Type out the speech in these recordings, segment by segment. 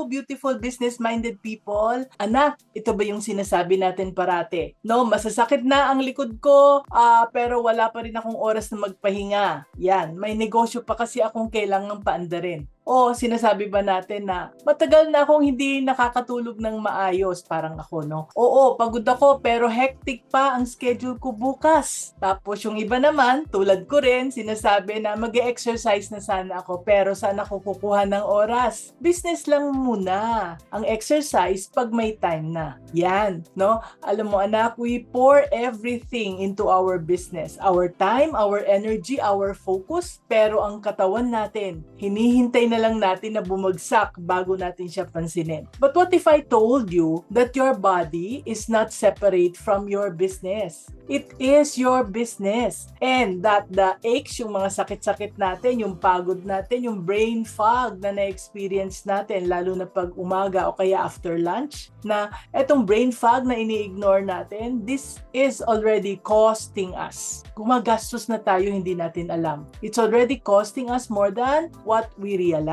beautiful business-minded people. Anak, ito ba yung sinasabi natin parate? No, masasakit na ang likod ko, pero wala pa rin akong oras na magpahinga. Yan, may negosyo pa kasi akong kailangang paandarin. O sinasabi ba natin na matagal na akong hindi nakakatulog ng maayos, parang ako, no? Oo, pagod ako pero hectic pa ang schedule ko bukas. Tapos yung iba naman, tulad ko rin, sinasabi na mag-exercise na sana ako pero saan ako kukuha ng oras? Business lang muna. Ang exercise pag may time na. Yan, no? Alam mo anak, we pour everything into our business. Our time, our energy, our focus, pero ang katawan natin, hinihintay na lang natin na bumagsak bago natin siya pansinin. But what if I told you that your body is not separate from your business? It is your business. And that the aches, yung mga sakit-sakit natin, yung pagod natin, yung brain fog na na-experience natin, lalo na pag umaga o kaya after lunch, na etong brain fog na ini-ignore natin, this is already costing us. Gumagastos na tayo, hindi natin alam. It's already costing us more than what we realize.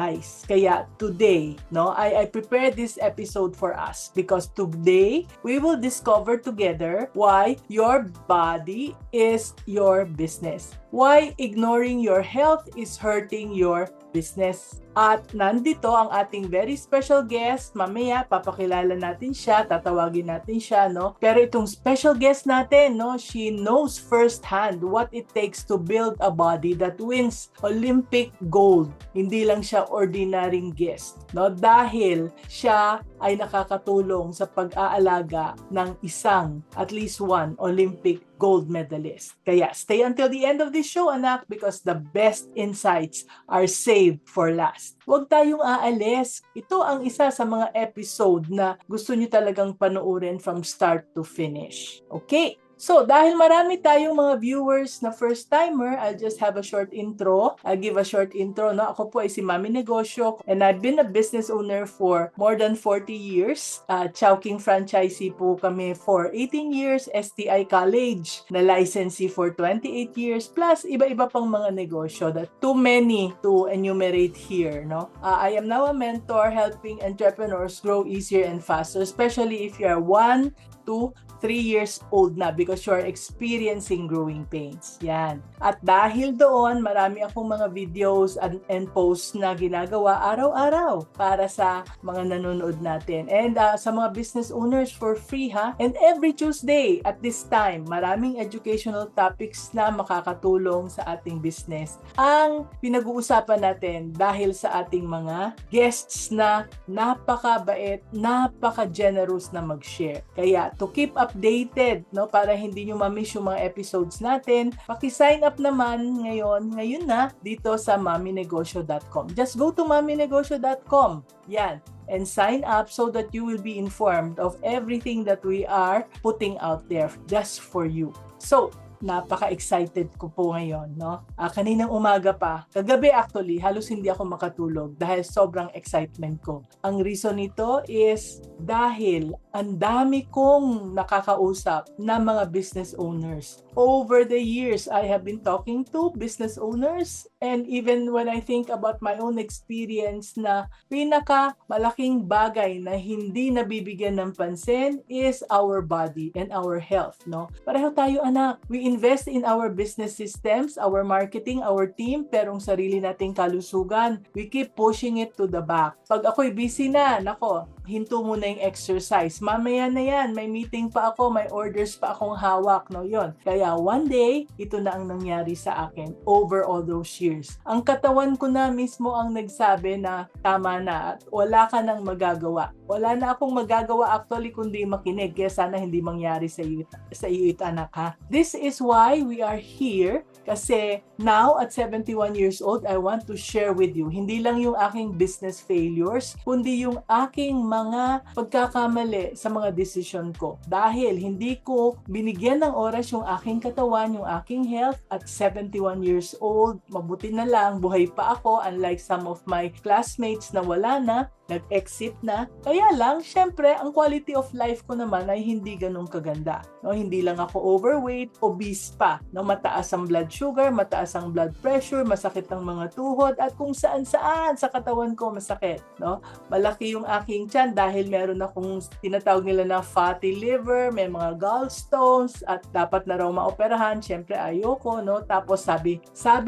Kaya today, no, I prepared this episode for us because today we will discover together why your body is your business. Why ignoring your health is hurting your business. At nandito ang ating very special guest. Mamaya papakilala natin siya, tatawagin natin siya, no? Pero itong special guest natin, no, she knows firsthand what it takes to build a body that wins Olympic gold. Hindi lang siya ordinaryong guest, no? Dahil siya ay nakakatulong sa pag-aalaga ng isang, at least one, Olympic gold medalist. Kaya stay until the end of this show, anak, because the best insights are saved for last. Huwag tayong aalis. Ito ang isa sa mga episode na gusto nyo talagang panoorin from start to finish. Okay? So, dahil marami tayong mga viewers na first-timer, I'll just have a short intro. I'll give a short intro. No? Ako po ay si Mami Negosyo and I've been a business owner for more than 40 years. Chowking franchisee po kami for 18 years. STI College na licensee for 28 years. Plus, iba-iba pang mga negosyo that too many to enumerate here. No? I am now a mentor helping entrepreneurs grow easier and faster, especially if you are 1 to 3 years old na because you are experiencing growing pains. Yan. At dahil doon, marami akong mga videos and posts na ginagawa araw-araw para sa mga nanonood natin. And sa mga business owners for free ha. And every Tuesday at this time, maraming educational topics na makakatulong sa ating business. Ang pinag-uusapan natin dahil sa ating mga guests na napakabait, napaka-generous na mag-share. Kaya to keep updated, no, para hindi nyo ma-miss yung mga episodes natin, paki-sign up naman ngayon na dito sa maminegosyo.com. Just go to maminegosyo.com. Yan. And sign up so that you will be informed of everything that we are putting out there just for you. So, napaka-excited ko po ngayon, no? Kaninang umaga pa, kagabi actually, halos hindi ako makatulog dahil sobrang excitement ko. Ang reason nito is dahil ang dami kong nakakausap na mga business owners. Over the years, I have been talking to business owners and even when I think about my own experience na pinaka-malaking bagay na hindi nabibigyan ng pansin is our body and our health, no? Pareho tayo anak. We invest in our business systems, our marketing, our team, pero ang sarili nating kalusugan, we keep pushing it to the back. Pag ako'y busy na, nako, hinto muna yung exercise. Mamaya na yan, may meeting pa ako, may orders pa akong hawak, no? Yon. Kaya one day, ito na ang nangyari sa akin over all those years. Ang katawan ko na mismo ang nagsabi na tama na at wala ka nang magagawa. Wala na akong magagawa actually kundi makinig. Kaya sana hindi mangyari sa iyo ito anak ha. This is why we are here kasi now at 71 years old, I want to share with you hindi lang yung aking business failures, kundi yung aking mga pagkakamali sa mga desisyon ko. Dahil hindi ko binigyan ng oras yung aking katawan, yung aking health at 71 years old, mabuti na lang, buhay pa ako unlike some of my classmates na wala na. nag-exit na. Kaya lang, syempre, ang quality of life ko naman ay hindi ganun kaganda. No, hindi lang ako overweight, obese pa. No, mataas ang blood sugar, mataas ang blood pressure, masakit ang mga tuhod, at kung saan-saan sa katawan ko masakit. No? Malaki yung aking tiyan dahil meron akong tinatawag nila na fatty liver, may mga gallstones, at dapat na raw maoperahan. Syempre, ayoko. No? Tapos sabi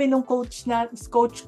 nung coach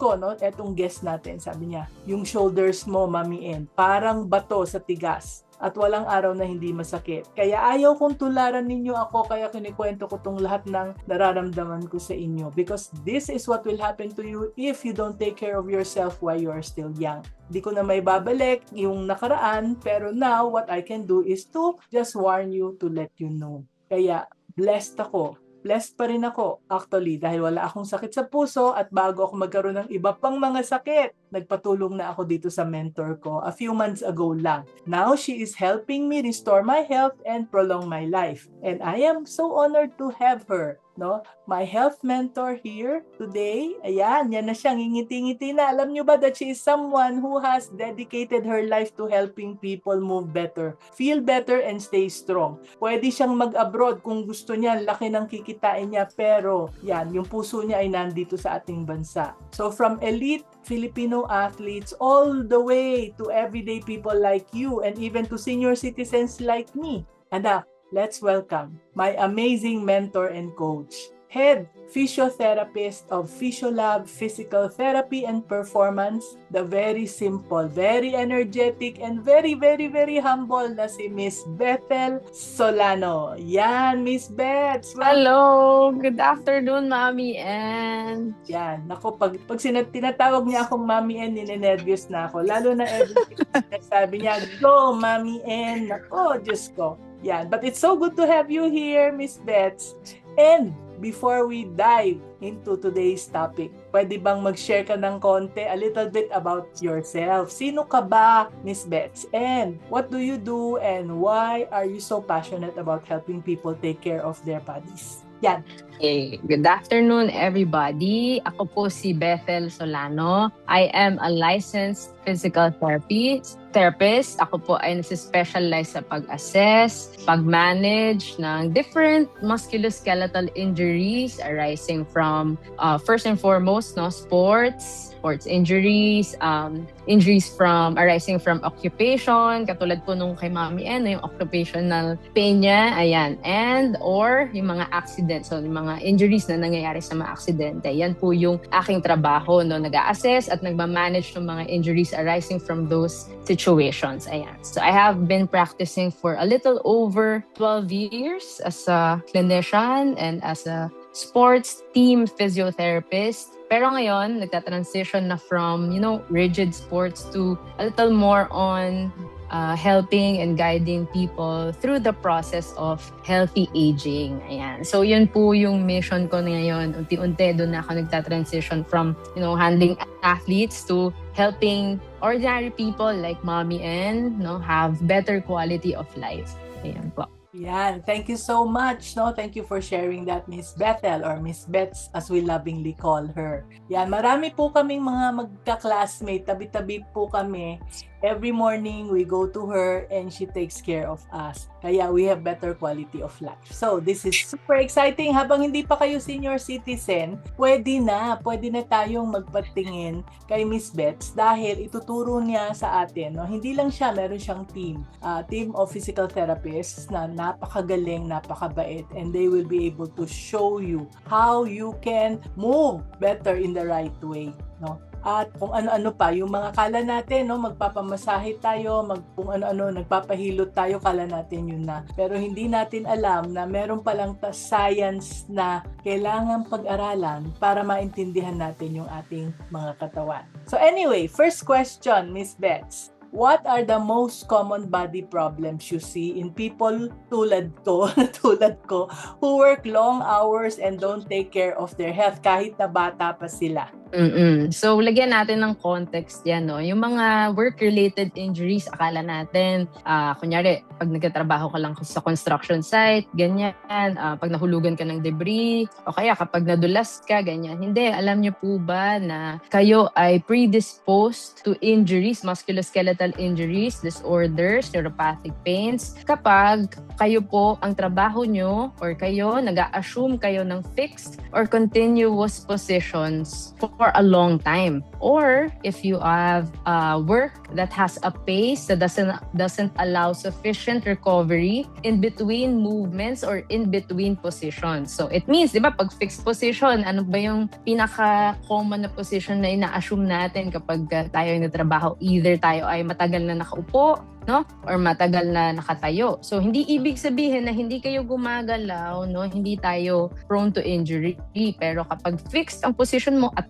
ko, no, etong guest natin, sabi niya, yung shoulders mo, Mami N, parang bato sa tigas at walang araw na hindi masakit. Kaya ayaw kong tularan ninyo ako, kaya kinikwento ko tong lahat ng nararamdaman ko sa inyo. Because this is what will happen to you if you don't take care of yourself while you are still young. Di ko na may babalik yung nakaraan, pero now what I can do is to just warn you, to let you know. Kaya blessed ako. Blessed pa rin ako actually dahil wala akong sakit sa puso at bago ako magkaroon ng iba pang mga sakit, nagpatulong na ako dito sa mentor ko a few months ago lang. Now she is helping me restore my health and prolong my life. And I am so honored to have her. No? My health mentor here today, ayan, yan na siya, ngingiti-ngiti na. Alam nyo ba that she is someone who has dedicated her life to helping people move better, feel better, and stay strong. Pwede siyang mag-abroad kung gusto niya, laki ng kikitain niya, pero yan, yung puso niya ay nandito sa ating bansa. So from elite Filipino athletes all the way to everyday people like you and even to senior citizens like me. Anak, let's welcome my amazing mentor and coach, head physiotherapist of Physiolab Physical Therapy and Performance, the very simple, very energetic, and very, very, very humble na si Miss Bethel Solano. Yan, Miss Beth. Hello! Good afternoon, Mami N. Yan. Nako, pag tinatawag niya akong Mami N, ninenervyos na ako. Lalo na everything sabi niya, go, Mami N. Nako, Diyos ko. Yan. But it's so good to have you here, Miss Beth. And before we dive into today's topic, pwede bang mag-share ka ng konti, a little bit about yourself? Sino ka ba, Miss Beth? And what do you do and why are you so passionate about helping people take care of their bodies? Yan. Hey, good afternoon, everybody. Ako po si Bethel Solano. I am a licensed physical therapist. Ako po ay nasi-specialize sa pag-assess, pag-manage ng different musculoskeletal injuries arising from, first and foremost, sports injuries, injuries arising from occupation, katulad po nung kay Mami N, yung occupational pain niya, ayan, and or yung mga accidents, so yung mga injuries na nangyayari sa mga aksidente. Yan po yung aking trabaho, no, nag-a-assess at nagma-manage ng mga injuries arising from those situations. Ayan. So I have been practicing for a little over 12 years as a clinician and as a sports team physiotherapist. Pero ngayon, nagta-transition na from, rigid sports to a little more on helping and guiding people through the process of healthy aging. Ayan. So, yun po yung mission ko ngayon. Unti-unti, doon na ako nagta-transition from, handling athletes to helping ordinary people like Mommy N, have better quality of life. Ayan po. Yan. Thank you so much. Thank you for sharing that, Miss Bethel, or Miss Bets as we lovingly call her. Yan. Marami po kaming mga magka-classmate. Tabi-tabi po kami. Every morning, we go to her and she takes care of us. Kaya we have better quality of life. So, this is super exciting. Habang hindi pa kayo senior citizen, pwede na tayong magpatingin kay Miss Bets dahil ituturo niya sa atin. Hindi lang siya, meron siyang team of physical therapists na napakagaling, napakabait, and they will be able to show you how you can move better in the right way. At kung ano-ano pa, yung mga kala natin, magpapamasahe tayo, kung ano-ano, nagpapahilot tayo, kala natin yun na. Pero hindi natin alam na meron palang science na kailangan pag-aralan para maintindihan natin yung ating mga katawan. So anyway, first question, Miss Bets. What are the most common body problems you see in people tulad ko, who work long hours and don't take care of their health kahit na bata pa sila? So, lagyan natin ng context yan, no? Yung mga work-related injuries, akala natin, kunyari, pag nagtatrabaho ka lang sa construction site, ganyan, pag nahulugan ka ng debris, o kaya kapag nadulas ka, ganyan. Hindi, alam niyo po ba na kayo ay predisposed to injuries, musculoskeletal injuries, disorders, neuropathic pains, kapag kayo po, ang trabaho nyo, or kayo, nag-a-assume kayo ng fixed or continuous positions for a long time, or if you have work that has a pace that doesn't allow sufficient recovery in between movements or in between positions. So it means, di ba, pag fixed position, ano ba yung pinaka-common na position na ina-assume natin kapag tayo ay natrabaho? Either tayo ay matagal na nakaupo, no? Or matagal na nakatayo. So, hindi ibig sabihin na hindi kayo gumagalaw, no? Hindi tayo prone to injury. Pero kapag fixed ang position mo at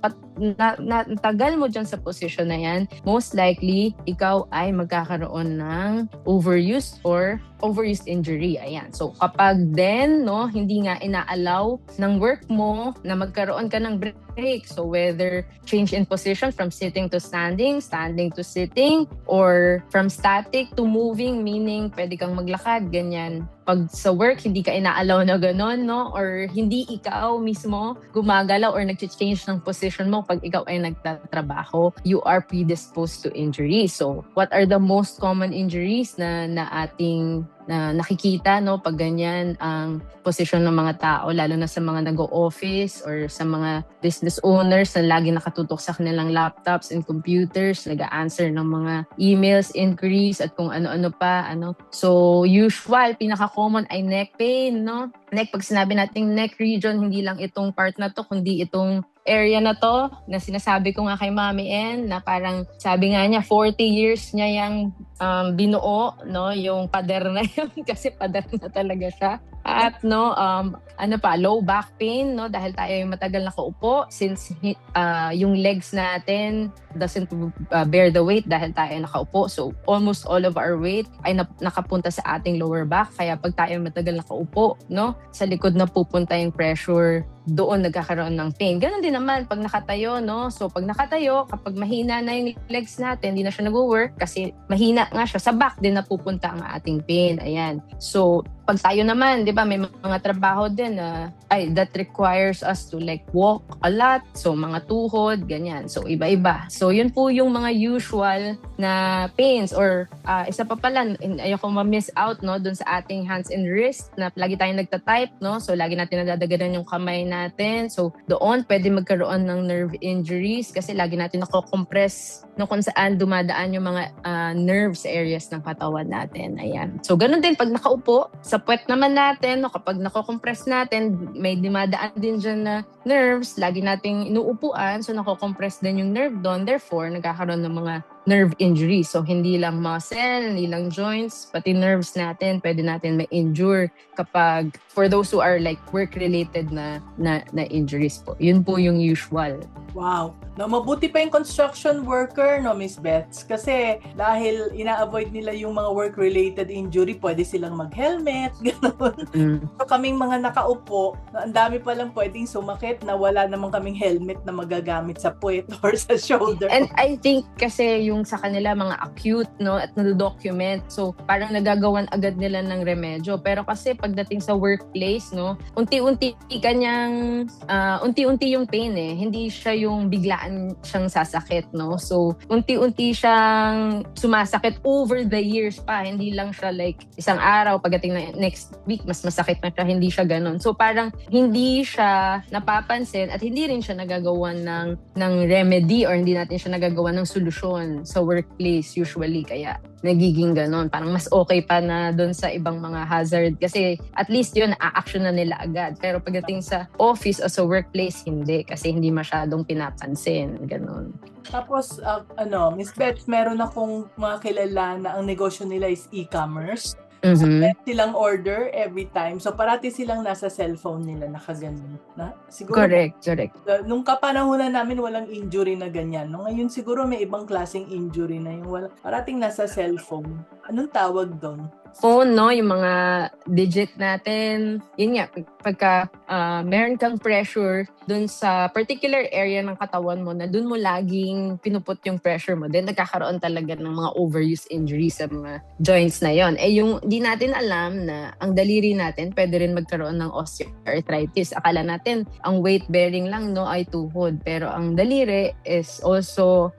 tagal mo dyan sa position na yan, most likely, ikaw ay magkakaroon ng overuse or overuse injury. Ayan. So, kapag then, no, hindi nga ina-allow ng work mo na magkaroon ka ng break. So, whether change in position from sitting to standing, standing to sitting, or from static to moving, meaning pwede kang maglakad, ganyan. Pag sa work, hindi ka ina-allow na gano'n, no? Or hindi ikaw mismo gumagalaw or nag-change ng position mo pag ikaw ay nagtatrabaho, you are predisposed to injury. So, what are the most common injuries na ating nakikita, no, pag ganyan ang posisyon ng mga tao, lalo na sa mga nag-o-office or sa mga business owners na lagi nakatutok sa kanilang laptops and computers, nag-a-answer ng mga emails, inquiries, at kung ano-ano pa, ano. So, usual, pinaka-common ay neck pain, no? Neck, pag sinabi nating neck region, hindi lang itong part na to, kundi itong area na to, na sinasabi ko nga kay Mami N, na parang sabi nga niya, 40 years niya yung binuo, no, yung pader na yun, kasi pader na talaga siya. At no, low back pain, no, dahil tayo yung matagal nakaupo, since yung legs natin doesn't bear the weight dahil tayo nakaupo. So almost all of our weight ay nakapunta sa ating lower back. Kaya pag tayo matagal nakaupo, no, sa likod na pupunta yung pressure, doon nagkakaroon ng pain. Ganon din naman pag nakatayo, no? So pag nakatayo, kapag mahina na yung legs natin, hindi na siya nag-work kasi mahina nga siya, sa back din napupunta ang ating pain. Ayan. So pag tayo naman, di ba, may mga trabaho din na that requires us to like walk a lot. So mga tuhod, ganyan. So iba-iba. So yun po yung mga usual na pains, or isa pa pala, ayoko ma-miss out, no, dun sa ating hands and wrist na lagi tayong nagta-type, no? So lagi natin nadadaganan yung kamay natin. So doon pwede magkaroon ng nerve injuries kasi lagi natin nako-compress, no, kung saan dumadaan yung mga nerves areas ng katawan natin. Ayan. So ganun din pag nakaupo, sa puwet naman natin, no, kapag nako-compress natin, may dumadaan din dyan na nerves, lagi nating inuupuan, so nako-compress din yung nerve doon, therefore nagkakaroon ng mga nerve injury. So hindi lang muscle, hindi lang joints, pati nerves natin, pwede natin ma-injure kapag, for those who are like work-related na injuries po. Yun po yung usual. Wow. No, mabuti pa yung construction worker, no, Miss Bets? Kasi dahil ina-avoid nila yung mga work-related injury, pwede silang mag-helmet, gano'n. So kaming mga nakaupo, ang dami palang pwedeng sumakit na wala namang kaming helmet na magagamit sa puwet or sa shoulder. And I think kasi yung sa kanila mga acute, no, at nado-document, so parang nagagawan agad nila ng remedyo. Pero kasi pagdating sa workplace, no, unti-unti yung pain eh. Hindi siya yung biglaan siyang sasakit, no? So, unti-unti siyang sumasakit over the years pa. Hindi lang siya like isang araw, pagdating na next week, mas masakit na siya. Hindi siya ganun. So, parang hindi siya napapansin at hindi rin siya nagagawan ng remedy, or hindi natin siya nagagawan ng solusyon sa workplace usually. Kaya nagiging ganun. Parang mas okay pa na doon sa ibang mga hazard kasi at least yun, na-action na nila agad. Pero pagdating sa office o sa workplace, hindi. Kasi hindi masyadong pinapansin. Ganun. Tapos, Miss Beth, meron akong mga kilala na ang negosyo nila is e-commerce. So, meron silang order every time. So, parati silang nasa cellphone nila nakaganon. Siguro, Correct. Nung kapanahonan namin, walang injury na ganyan. No? Ngayon siguro may ibang klaseng injury na yung parating nasa cellphone. Anong tawag doon? Phone, no? Yung mga digit natin. Yun nga, pagka meron kang pressure dun sa particular area ng katawan mo na dun mo laging pinuput yung pressure mo, then nagkakaroon talaga ng mga overuse injuries sa mga joints na yon. Eh yung di natin alam na ang daliri natin pwede rin magkaroon ng osteoarthritis. Akala natin ang weight bearing lang, no, ay tuhod. Pero ang daliri is also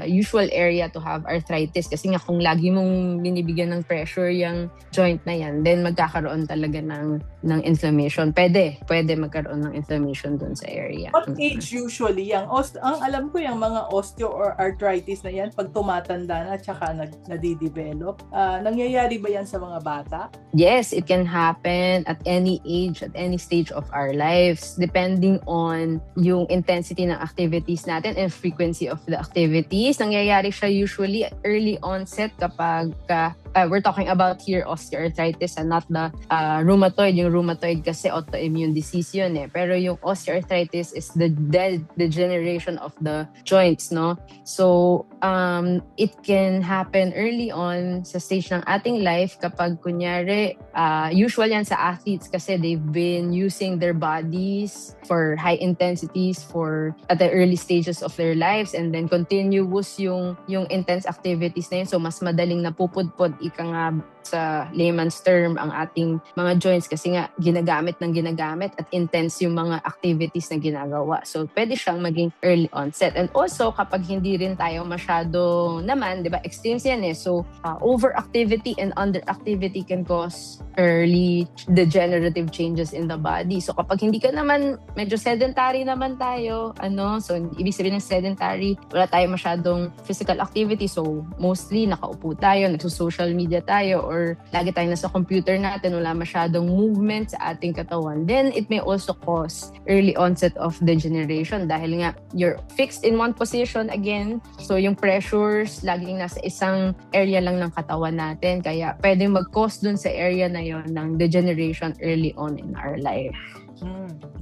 usual area to have arthritis. Kasi nga kung lagi mong binibigyan ng pressure yung joint na yan, then magkakaroon talaga ng inflammation. Pwede magkaroon ng inflammation dun sa area. What age usually ang alam ko yung mga osteoarthritis na yan pag tumatanda na at saka nadidevelop. Nangyayari ba yan sa mga bata? Yes, it can happen at any age, at any stage of our lives, depending on yung intensity ng activities natin and frequency of the activities. Nangyayari siya usually early onset kapag we're talking about here osteoarthritis and not the rheumatoid. Yung rheumatoid kasi autoimmune disease yun eh. Pero yung osteoarthritis is the degeneration of the joints, no? So, it can happen early on sa stage ng ating life kapag kunyari, usual yan sa athletes kasi they've been using their bodies for high intensities at the early stages of their lives and then continuous yung intense activities na yun. So, mas madaling napupudpod ika nga sa layman's term ang ating mga joints kasi nga ginagamit at intense yung mga activities na ginagawa. So, pwede siyang maging early onset. And also, kapag hindi rin tayo masyado naman, di ba, extremes yan eh. So, overactivity and underactivity can cause early degenerative changes in the body. So, kapag hindi ka naman, medyo sedentary naman tayo, so, ibig sabihin ng sedentary, wala tayo masyadong physical activity. So, mostly, nakaupo tayo, nagsusocial media tayo, or lagi tayo nasa computer natin, wala masyadong movement sa ating katawan, then it may also cause early onset of degeneration dahil nga you're fixed in one position again. So yung pressures laging nasa isang area lang ng katawan natin. Kaya pwedeng mag-cause dun sa area na yon ng degeneration early on in our life.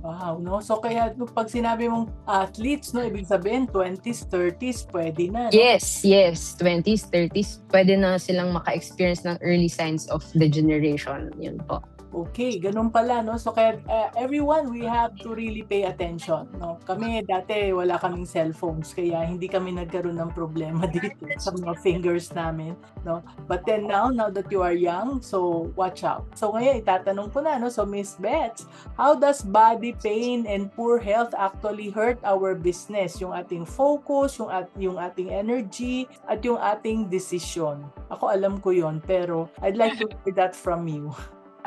Wow, no? So kaya pag sinabi mong athletes, no, ibig sabihin 20s, 30s, pwede na, no? Yes, 20s, 30s, pwede na silang maka-experience ng early signs of degeneration. Yun po. Okay, ganun pala, no? So kaya everyone, we have to really pay attention, no? Kami dati wala kaming cellphones kaya hindi kami nagkaroon ng problema dito sa mga fingers namin, no? But then now that you are young, so watch out. So ngayon itatanong ko na, no? So Miss Beth, how does body pain and poor health actually hurt our business? Yung ating focus, yung ating energy, at yung ating decision. Ako alam ko yon, pero I'd like to hear that from you.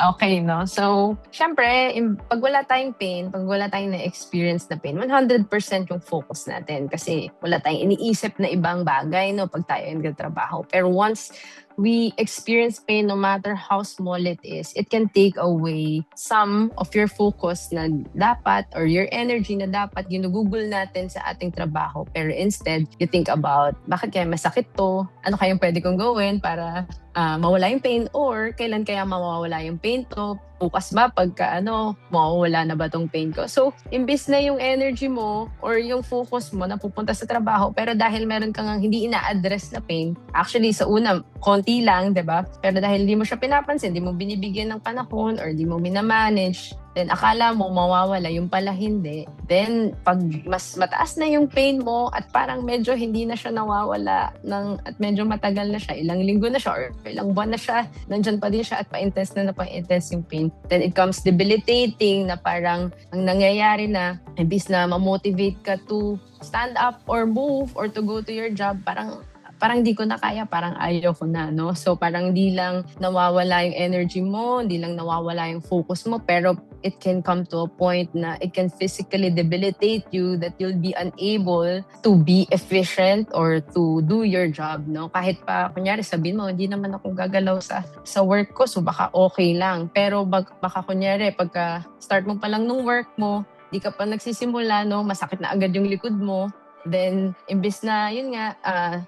Okay, no? So, syempre, pag wala tayong pain, pag wala tayong na-experience na pain, 100% yung focus natin kasi wala tayong iniisip na ibang bagay, no? Pag tayo ay nagtatrabaho. Pero once we experience pain, no matter how small it is, it can take away some of your focus na dapat or your energy na dapat ginugugol natin sa ating trabaho. Pero instead, you think about, bakit kaya masakit to? Ano kayang pwede kong gawin para mawala yung pain, or kailan kaya mawawala yung pain to? Bukas ba pagka mawawala na ba tong pain ko? So, imbis na yung energy mo or yung focus mo napupunta sa trabaho, pero dahil meron kang hindi ina-address na pain, actually sa una, konti lang, diba? Pero dahil hindi mo siya pinapansin, hindi mo binibigyan ng panahon or hindi mo minamanage, then akala mo mawawala, yung pala hindi. Then, pag mas mataas na yung pain mo at parang medyo hindi na siya nawawala at medyo matagal na siya, ilang linggo na siya or ilang buwan na siya, nandyan pa din siya at pa-intense yung pain. Then it comes debilitating na parang ang nangyayari na, imbis na ma-motivate ka to stand up or move or to go to your job, parang di ko na kaya, parang ayaw ko na, no? So parang di lang nawawala yung energy mo, di lang nawawala yung focus mo, pero it can come to a point na it can physically debilitate you that you'll be unable to be efficient or to do your job, no? Kahit pa, kunyari, sabihin mo, hindi naman ako gagalaw sa work ko, so baka okay lang. Pero baka kunyari, pagka start mo pa lang nung work mo, di ka pa nagsisimula, no? Masakit na agad yung likod mo. Then, imbis na, yun nga,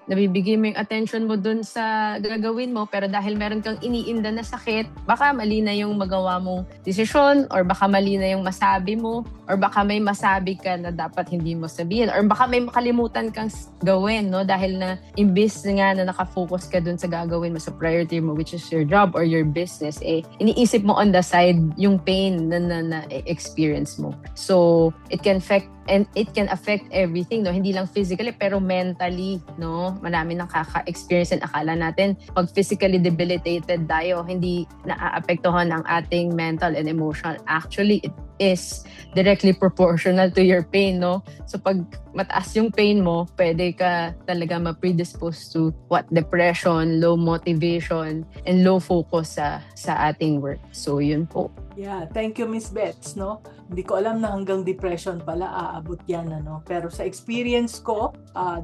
nabibigay mo yung attention mo dun sa gagawin mo, pero dahil meron kang iniinda na sakit, baka mali na yung magawa mong desisyon, or baka mali na yung masabi mo, or baka may masabi ka na dapat hindi mo sabihin, or baka may makalimutan kang gawin, no? Dahil na imbis nga na nakafocus ka dun sa gagawin mo, sa priority mo, which is your job or your business, iniisip mo on the side yung pain na experience mo. So, it can affect everything, no? Hindi lang physically, pero mentally, no? Marami nakaka-experience and akala natin pag physically debilitated tayo, hindi naaapektuhan ang ating mental and emotional. Actually, it is directly proportional to your pain, no? So pag mataas yung pain mo, pwede ka talaga ma-predispose to depression, low motivation, and low focus sa ating work. So yun po. Yeah, thank you, Miss Bets, no? Hindi ko alam na hanggang depression pala aabot yan, ano? Pero sa experience ko,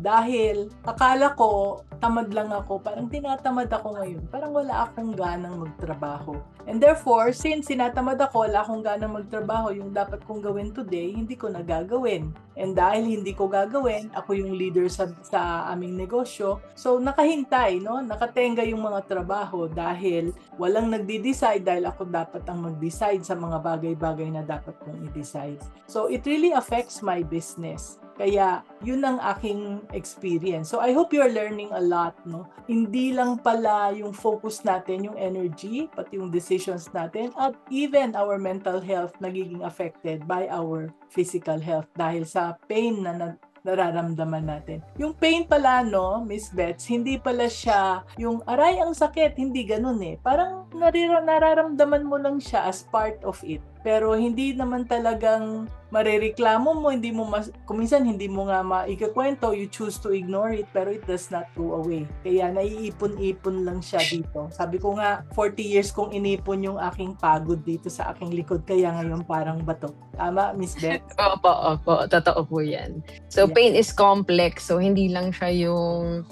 dahil akala ko tamad lang ako, parang tinatamad ako ngayon. Parang wala akong ganang magtrabaho. And therefore, since sinatamad ako, wala akong ganang magtrabaho, yung dapat kong gawin today, hindi ko nagagawin. And dahil hindi ko gagawin, ako yung leader sa aming negosyo. So, nakahintay, no? Nakatenga yung mga trabaho dahil walang nagde-decide, dahil ako dapat ang mag-decide sa mga bagay-bagay na dapat kong i-decide. So, it really affects my business. Kaya, yun ang aking experience. So, I hope you're learning a lot, no? Hindi lang pala yung focus natin, yung energy, pati yung decisions natin, at even our mental health nagiging affected by our physical health dahil sa pain na nararamdaman natin. Yung pain pala, no, Miss Bets, hindi pala siya yung aray ang sakit, hindi ganun eh. Parang nararamdaman mo lang siya as part of it. Pero hindi naman talagang marereklamo mo, hindi mo kuminsan hindi mo nga maikakwento, you choose to ignore it, pero it does not go away. Kaya naiipon-ipon lang siya dito. Sabi ko nga, 40 years kong inipon yung aking pagod dito sa aking likod, kaya ngayon parang bato. Tama, Miss Beth? Opo. Totoo po yan. So, yeah. Pain is complex. So, hindi lang siya yung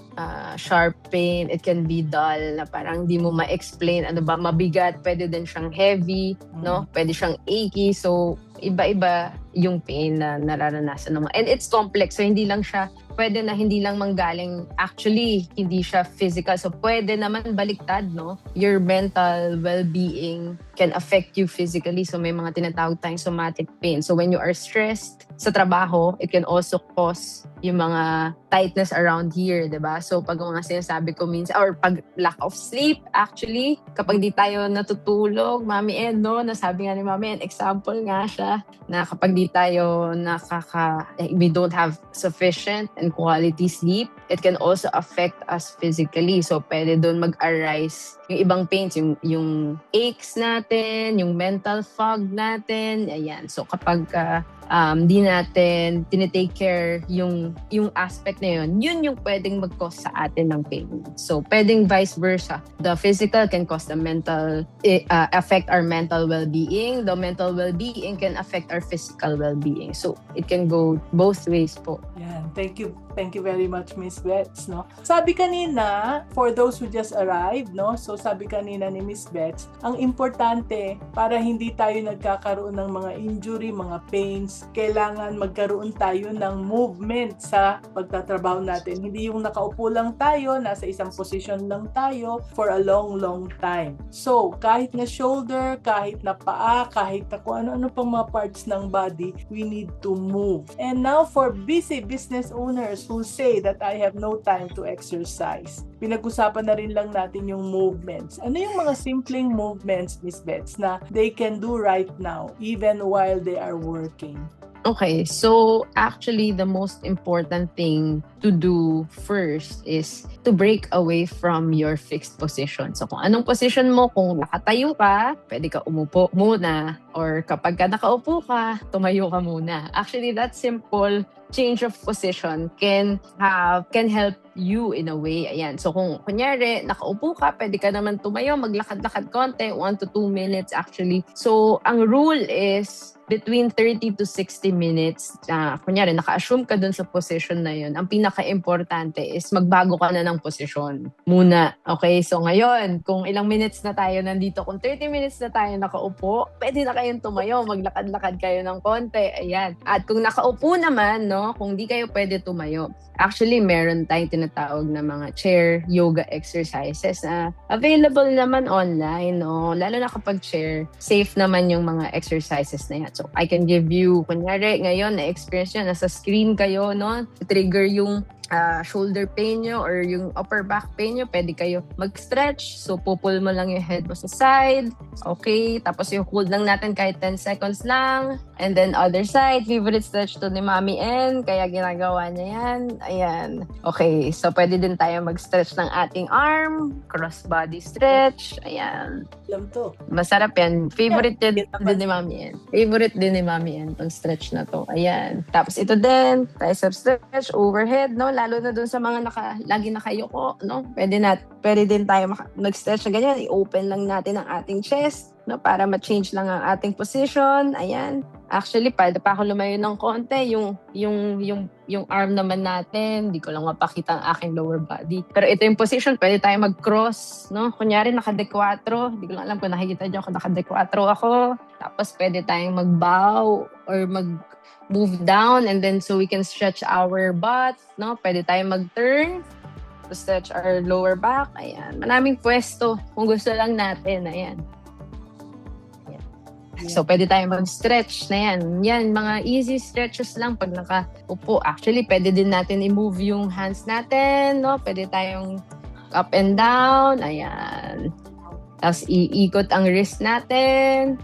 sharp pain. It can be dull, na parang di mo ma-explain. Ano ba, mabigat. Pwede din siyang heavy, no? Pwede siyang achy. So, iba-iba yung pain na nararanasan naman. And it's complex. So, hindi lang manggaling. Actually, hindi siya physical. So, pwede naman baliktad, no? Your mental well-being can affect you physically. So, may mga tinatawag tayong somatic pain. So, when you are stressed sa trabaho, it can also cause yung mga tightness around here, diba? So, pag mga sinasabi ko minsan, or pag lack of sleep, actually, kapag di tayo natutulog, Mami Ed, no? Nasabi nga ni Mami Ed, example nga siya, na kapag di tayo we don't have sufficient and quality sleep, it can also affect us physically. So, pwede doon mag-arise yung ibang pains, yung aches natin, yung mental fog natin, ayan. So, kapag di natin tinitake care yung aspect na yun yung pwedeng mag-cause sa atin ng pain. So, pwedeng vice versa. The physical can cause the mental, affect our mental well-being. The mental well-being can affect our physical well-being. So, it can go both ways po. Yan. Thank you. Thank you very much, Miss Bets, no? Sabi kanina, for those who just arrived, no? So, sabi kanina ni Miss Bets, ang importante para hindi tayo nagkakaroon ng mga injury, mga pains, kailangan magkaroon tayo ng movement sa pagtatrabaho natin. Hindi yung nakaupo lang tayo, nasa isang position lang tayo for a long, long time. So, kahit na shoulder, kahit na paa, kahit na kung ano-ano pang mga parts ng body, we need to move. And now, for busy business owners who say that I have no time to exercise, pinag-usapan na rin lang natin yung movements. Ano yung mga simpleng movements, Miss Bets, na they can do right now, even while they are working? Okay, so actually the most important thing to do first is to break away from your fixed position. So kung anong position mo, kung nakatayo ka, pwede ka umupo muna. Or kapag ka nakaupo ka, tumayo ka muna. Actually, that simple change of position can help you in a way. Ayan. So kung kunyari, nakaupo ka, pwede ka naman tumayo, maglakad-lakad konti, 1 to 2 minutes actually. So ang rule is between 30 to 60 minutes. Kunyari, naka-assume ka dun sa position na yun. Ang pinaka-importante is magbago ka na ng position muna. Okay? So ngayon, kung ilang minutes na tayo nandito, kung 30 minutes na tayo nakaupo, pwede na kayo tayong tumayo, maglakad-lakad kayo ng konti. Ayan. At kung nakaupo naman, no, kung di kayo pwede tumayo, actually, meron tayong tinatawag na mga chair yoga exercises na available naman online, no? Lalo na kapag chair, safe naman yung mga exercises na yan. So, I can give you, kunyari, ngayon, na-experience nyo, nasa screen kayo, no? Trigger yung shoulder pain nyo or yung upper back pain nyo, pwede kayo mag-stretch. So, pupul mo lang yung head mo sa side. Okay. Tapos yung hold lang natin kahit 10 seconds lang. And then, other side, favorite stretch to ni Mami N. Kaya ginagawa niya yan. Ayan. Okay. So, pwede din tayo mag-stretch ng ating arm. Cross body stretch. Ayan. Alam to. Masarap yan. Favorite din ni Mami N. Favorite din ni Mami N tong stretch na to. Ayan. Tapos ito din, tricep stretch, overhead, no? Lalo na dun sa mga lagi nakayuko, no? Pwede din tayo nag-stretch na ganyan. I-open lang natin ang ating chest, no? Para ma-change lang ang ating position. Ayan. Actually, pwede pa ako lumayo ng konti. Yung arm naman natin, di ko lang mapakita ang aking lower body. Pero ito yung position, pwede tayo mag-cross, no? Kunyari, naka-D4. Di ko lang alam kung nakikita nyo ako, naka-D4 ako. Tapos, pwede tayong mag-bow or move down, and then so we can stretch our butt, no? Pwede tayong mag-turn to stretch our lower back. Ayan. Maraming pwesto kung gusto lang natin. Ayan. So, pwede tayong mag-stretch na yan. Yan, mga easy stretches lang pag nakaupo. Actually, pwede din natin i-move yung hands natin, no? Pwede tayong up and down. Ayan. Tapos, iikot ang wrist natin.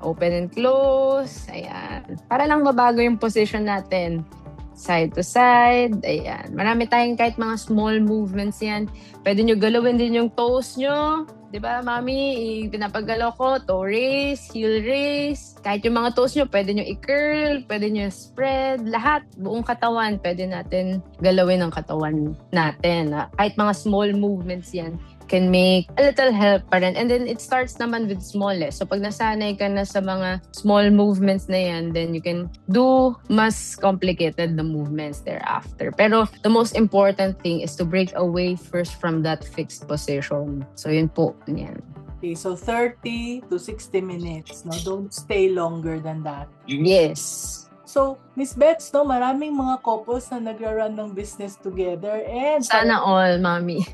Open and close. Ayan. Para lang mabago yung position natin. Side to side. Ayan. Marami tayong kahit mga small movements yan. Pwede nyo galawin din yung toes nyo. Diba, Mami? Pinapagalaw ko. Toe raise, heel raise. Kahit yung mga toes nyo, pwede nyo i-curl, pwede nyo spread. Lahat, buong katawan, pwede natin galawin ang katawan natin. Kahit mga small movements yan can make a little help pa rin. And then, it starts naman with small. So, pag nasanay ka na sa mga small movements na yan, then you can do mas complicated the movements thereafter. Pero, the most important thing is to break away first from that fixed position. So, yun po. Yan. Okay, so 30 to 60 minutes. No? Don't stay longer than that. Yes. So, Miss Bets, no, maraming mga couples na nagra-run ng business together. And Sana all, Mami.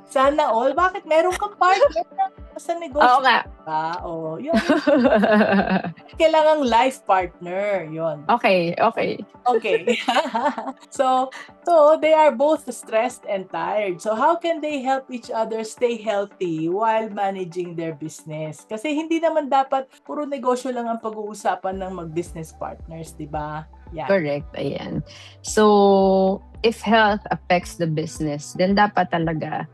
Sana all? Bakit meron kang partner sa negosyo? Oo nga. Oo, yun. Kailangang life partner, yun. Okay. Okay. So, they are both stressed and tired. So, how can they help each other stay healthy while managing their business? Kasi hindi naman dapat puro negosyo lang ang pag-uusapan ng mag-business partners, di ba? Yeah. Correct, ayan. So, if health affects the business, then dapat talaga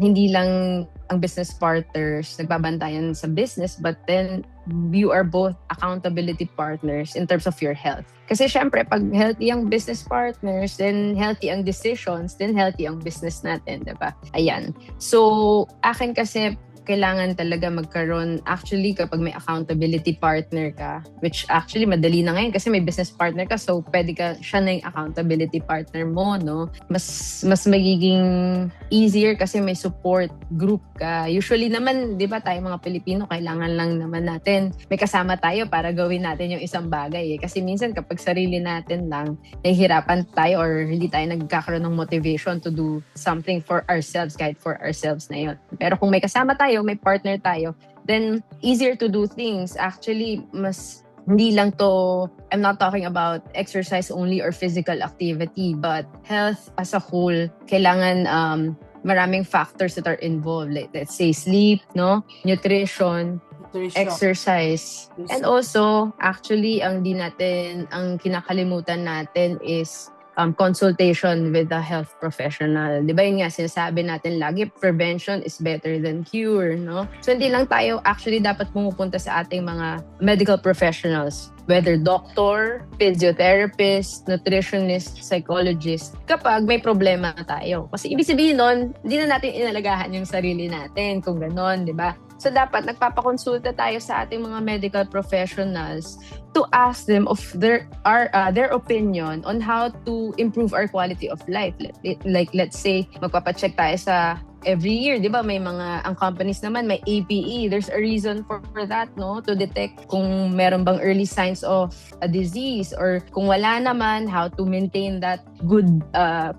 hindi lang ang business partners nagbabantayan sa business, but then you are both accountability partners in terms of your health. Kasi syempre, pag healthy ang business partners, then healthy ang decisions, then healthy ang business natin, diba? Ayan. So, akin kasi, kailangan talaga magkaroon, actually kapag may accountability partner ka, which actually madali na ngayon kasi may business partner ka, so pwede ka, siya na yung accountability partner mo, no? Mas magiging easier kasi may support group ka. Usually naman, di ba tayo mga Pilipino, kailangan lang naman natin, may kasama tayo para gawin natin yung isang bagay. Kasi minsan kapag sarili natin lang, nahihirapan tayo or hindi tayo nagkakaroon ng motivation to do something for ourselves, kahit for ourselves na yun. Pero kung may kasama tayo, may partner tayo, then easier to do things. Actually, mas hindi lang to, I'm not talking about exercise only or physical activity, but health as a whole, kailangan maraming factors that are involved. Like, let's say, sleep, no? Nutrition, exercise. And also, actually, ang kinakalimutan natin is consultation with a health professional. Di ba yun nga, sinasabi natin lagi, prevention is better than cure, no? So, hindi lang tayo actually dapat pumupunta sa ating mga medical professionals, whether doctor, physiotherapist, nutritionist, psychologist, kapag may problema tayo. Kasi ibig sabihin nun, hindi na natin inalagahan yung sarili natin, kung ganon, di ba? So, dapat nagpapakonsulta tayo sa ating mga medical professionals to ask them of their opinion on how to improve our quality of life. Like, let's say, magpapacheck tayo sa every year, di ba, may ang companies naman, may APE. There's a reason for that, no? To detect kung meron bang early signs of a disease or kung wala naman, how to maintain that good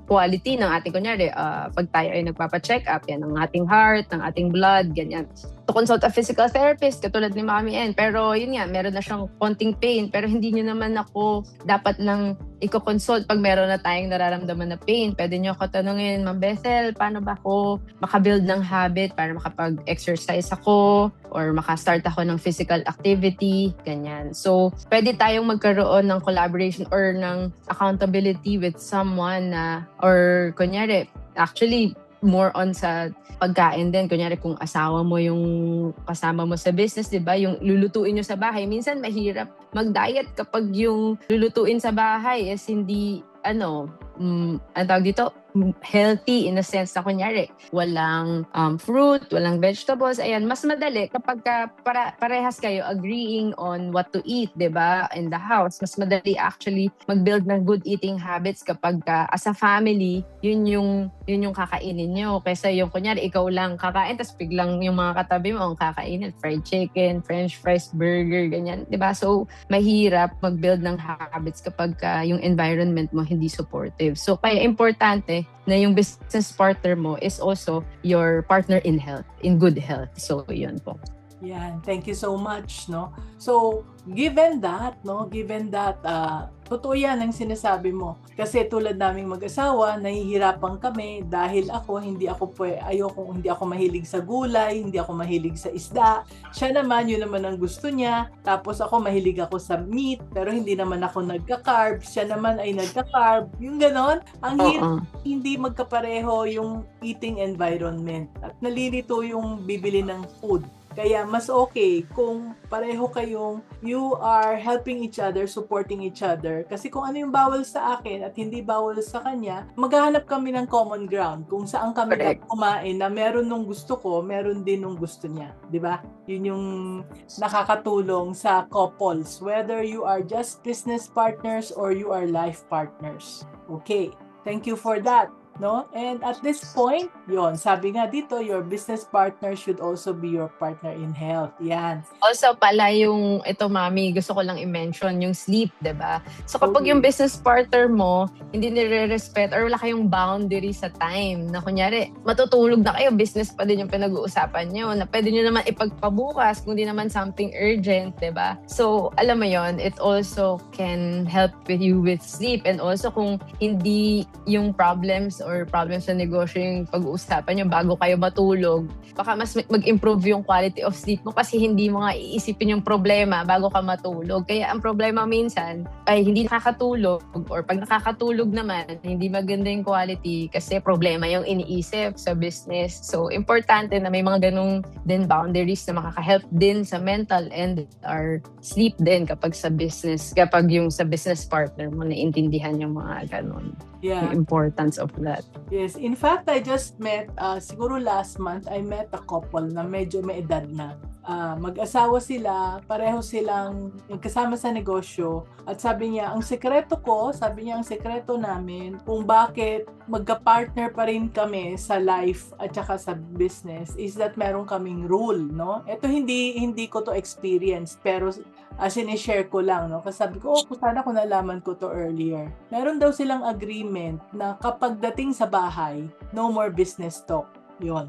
quality ng ating, kunyari, pag tayo ay nagpapa-check up, yan, ng ating heart, ng ating blood, ganyan. To consult a physical therapist, katulad ni Mami N. Pero yun nga, meron na siyang konting pain, pero hindi nyo naman ako dapat lang i-consult pag meron na tayong nararamdaman na pain. Pwede nyo ako tanungin, Ma'am Bethel, paano ba ako makabuild ng habit para makapag-exercise ako or makastart ako ng physical activity, ganyan. So, pwede tayong magkaroon ng collaboration or ng accountability with someone na, or kunyari, actually, more on sa pagkain din. Kunyari, kung asawa mo yung kasama mo sa business, di ba? Yung lulutuin nyo sa bahay. Minsan, mahirap mag-diet kapag yung lulutuin sa bahay is hindi, ano tawag dito, healthy in a sense na kunyari, walang fruit, walang vegetables. Ayan, mas madali kapag parehas kayo agreeing on what to eat, di ba, in the house. Mas madali actually mag-build ng good eating habits kapag as a family, yun yung kakainin nyo. Kaysa yung kunyari, ikaw lang kakain, tapos biglang yung mga katabi mo ang kakainin, fried chicken, french fries, burger, ganyan. Di ba? So, mahirap mag-build ng habits kapag yung environment mo hindi supportive. So, kaya importante na yung business partner mo is also your partner in health, in good health. So, yun po. Yan, thank you so much, no? So, given that, totoo yan ang sinasabi mo. Kasi tulad naming mag-asawa, nahihirapan kami dahil hindi ako mahilig sa gulay, hindi ako mahilig sa isda. Siya naman, yun naman ang gusto niya. Tapos ako, mahilig ako sa meat, pero hindi naman ako nagka-carb. Siya naman ay nagka-carb. Yung ganon, ang hirap, hindi magkapareho yung eating environment. At nalilito yung bibili ng food. Kaya mas okay kung pareho kayong you are helping each other, supporting each other. Kasi kung ano yung bawal sa akin at hindi bawal sa kanya, maghahanap kami ng common ground kung saan kami kumain na meron nung gusto ko, meron din nung gusto niya. Di ba? Yun yung nakakatulong sa couples, whether you are just business partners or you are life partners. Okay. Thank you for that. No? And at this point, yon, sabi nga dito, your business partner should also be your partner in health. Yan. Also pala yung, ito Mami, gusto ko lang i-mention, yung sleep, diba? So kapag yung business partner mo, hindi nire-respect or wala kayong boundary sa time, na kunyari, matutulog na kayo, business pa din yung pinag-uusapan nyo, na pwede nyo naman ipagpabukas kung di naman something urgent, diba? So, alam mo yon, it also can help with you with sleep, and also kung hindi yung problems sa negosyo yung pag-uusapan nyo bago kayo matulog, baka mas mag-improve yung quality of sleep mo kasi hindi mo nga iisipin yung problema bago ka matulog. Kaya ang problema minsan ay hindi nakakatulog, or pag nakakatulog naman, hindi maganda yung quality kasi problema yung iniisip sa business. So, importante na may mga ganung din boundaries na makaka-help din sa mental and our sleep din kapag sa business, kapag yung sa business partner mo naintindihan yung mga ganun. Yeah. The importance of that. Yes. In fact, I just met, siguro last month, I met a couple na medyo may edad na. Mag-asawa sila, pareho silang kasama sa negosyo. At sabi niya, ang sekreto namin kung bakit magka-partner pa rin kami sa life at saka sa business is that meron kaming rule, no? Ito hindi ko to experience, pero sinishare ko lang, no? Kasi sabi ko, sana ko nalaman ko to earlier. Meron daw silang agreement na kapag dating sa bahay, no more business talk. Yon.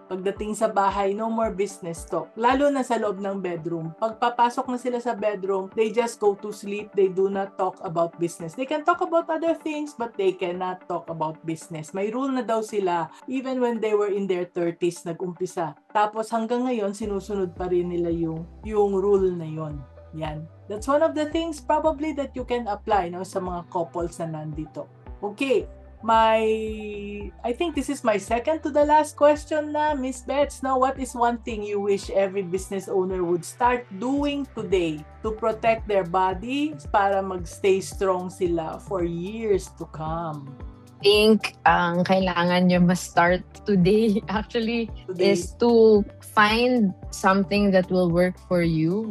Pagdating sa bahay, no more business talk. Lalo na sa loob ng bedroom. Pagpapasok na sila sa bedroom, they just go to sleep. They do not talk about business. They can talk about other things, but they cannot talk about business. May rule na daw sila, even when they were in their 30s, nag-umpisa. Tapos hanggang ngayon, sinusunod pa rin nila yung rule na yon. Yan. That's one of the things probably that you can apply, no, sa mga couples na nandito. Okay. I think this is my second to the last question na, Miss Bets. Now, what is one thing you wish every business owner would start doing today to protect their body para magstay strong sila for years to come? I think ang kailangan nyo ma-start today actually is to find something that will work for you,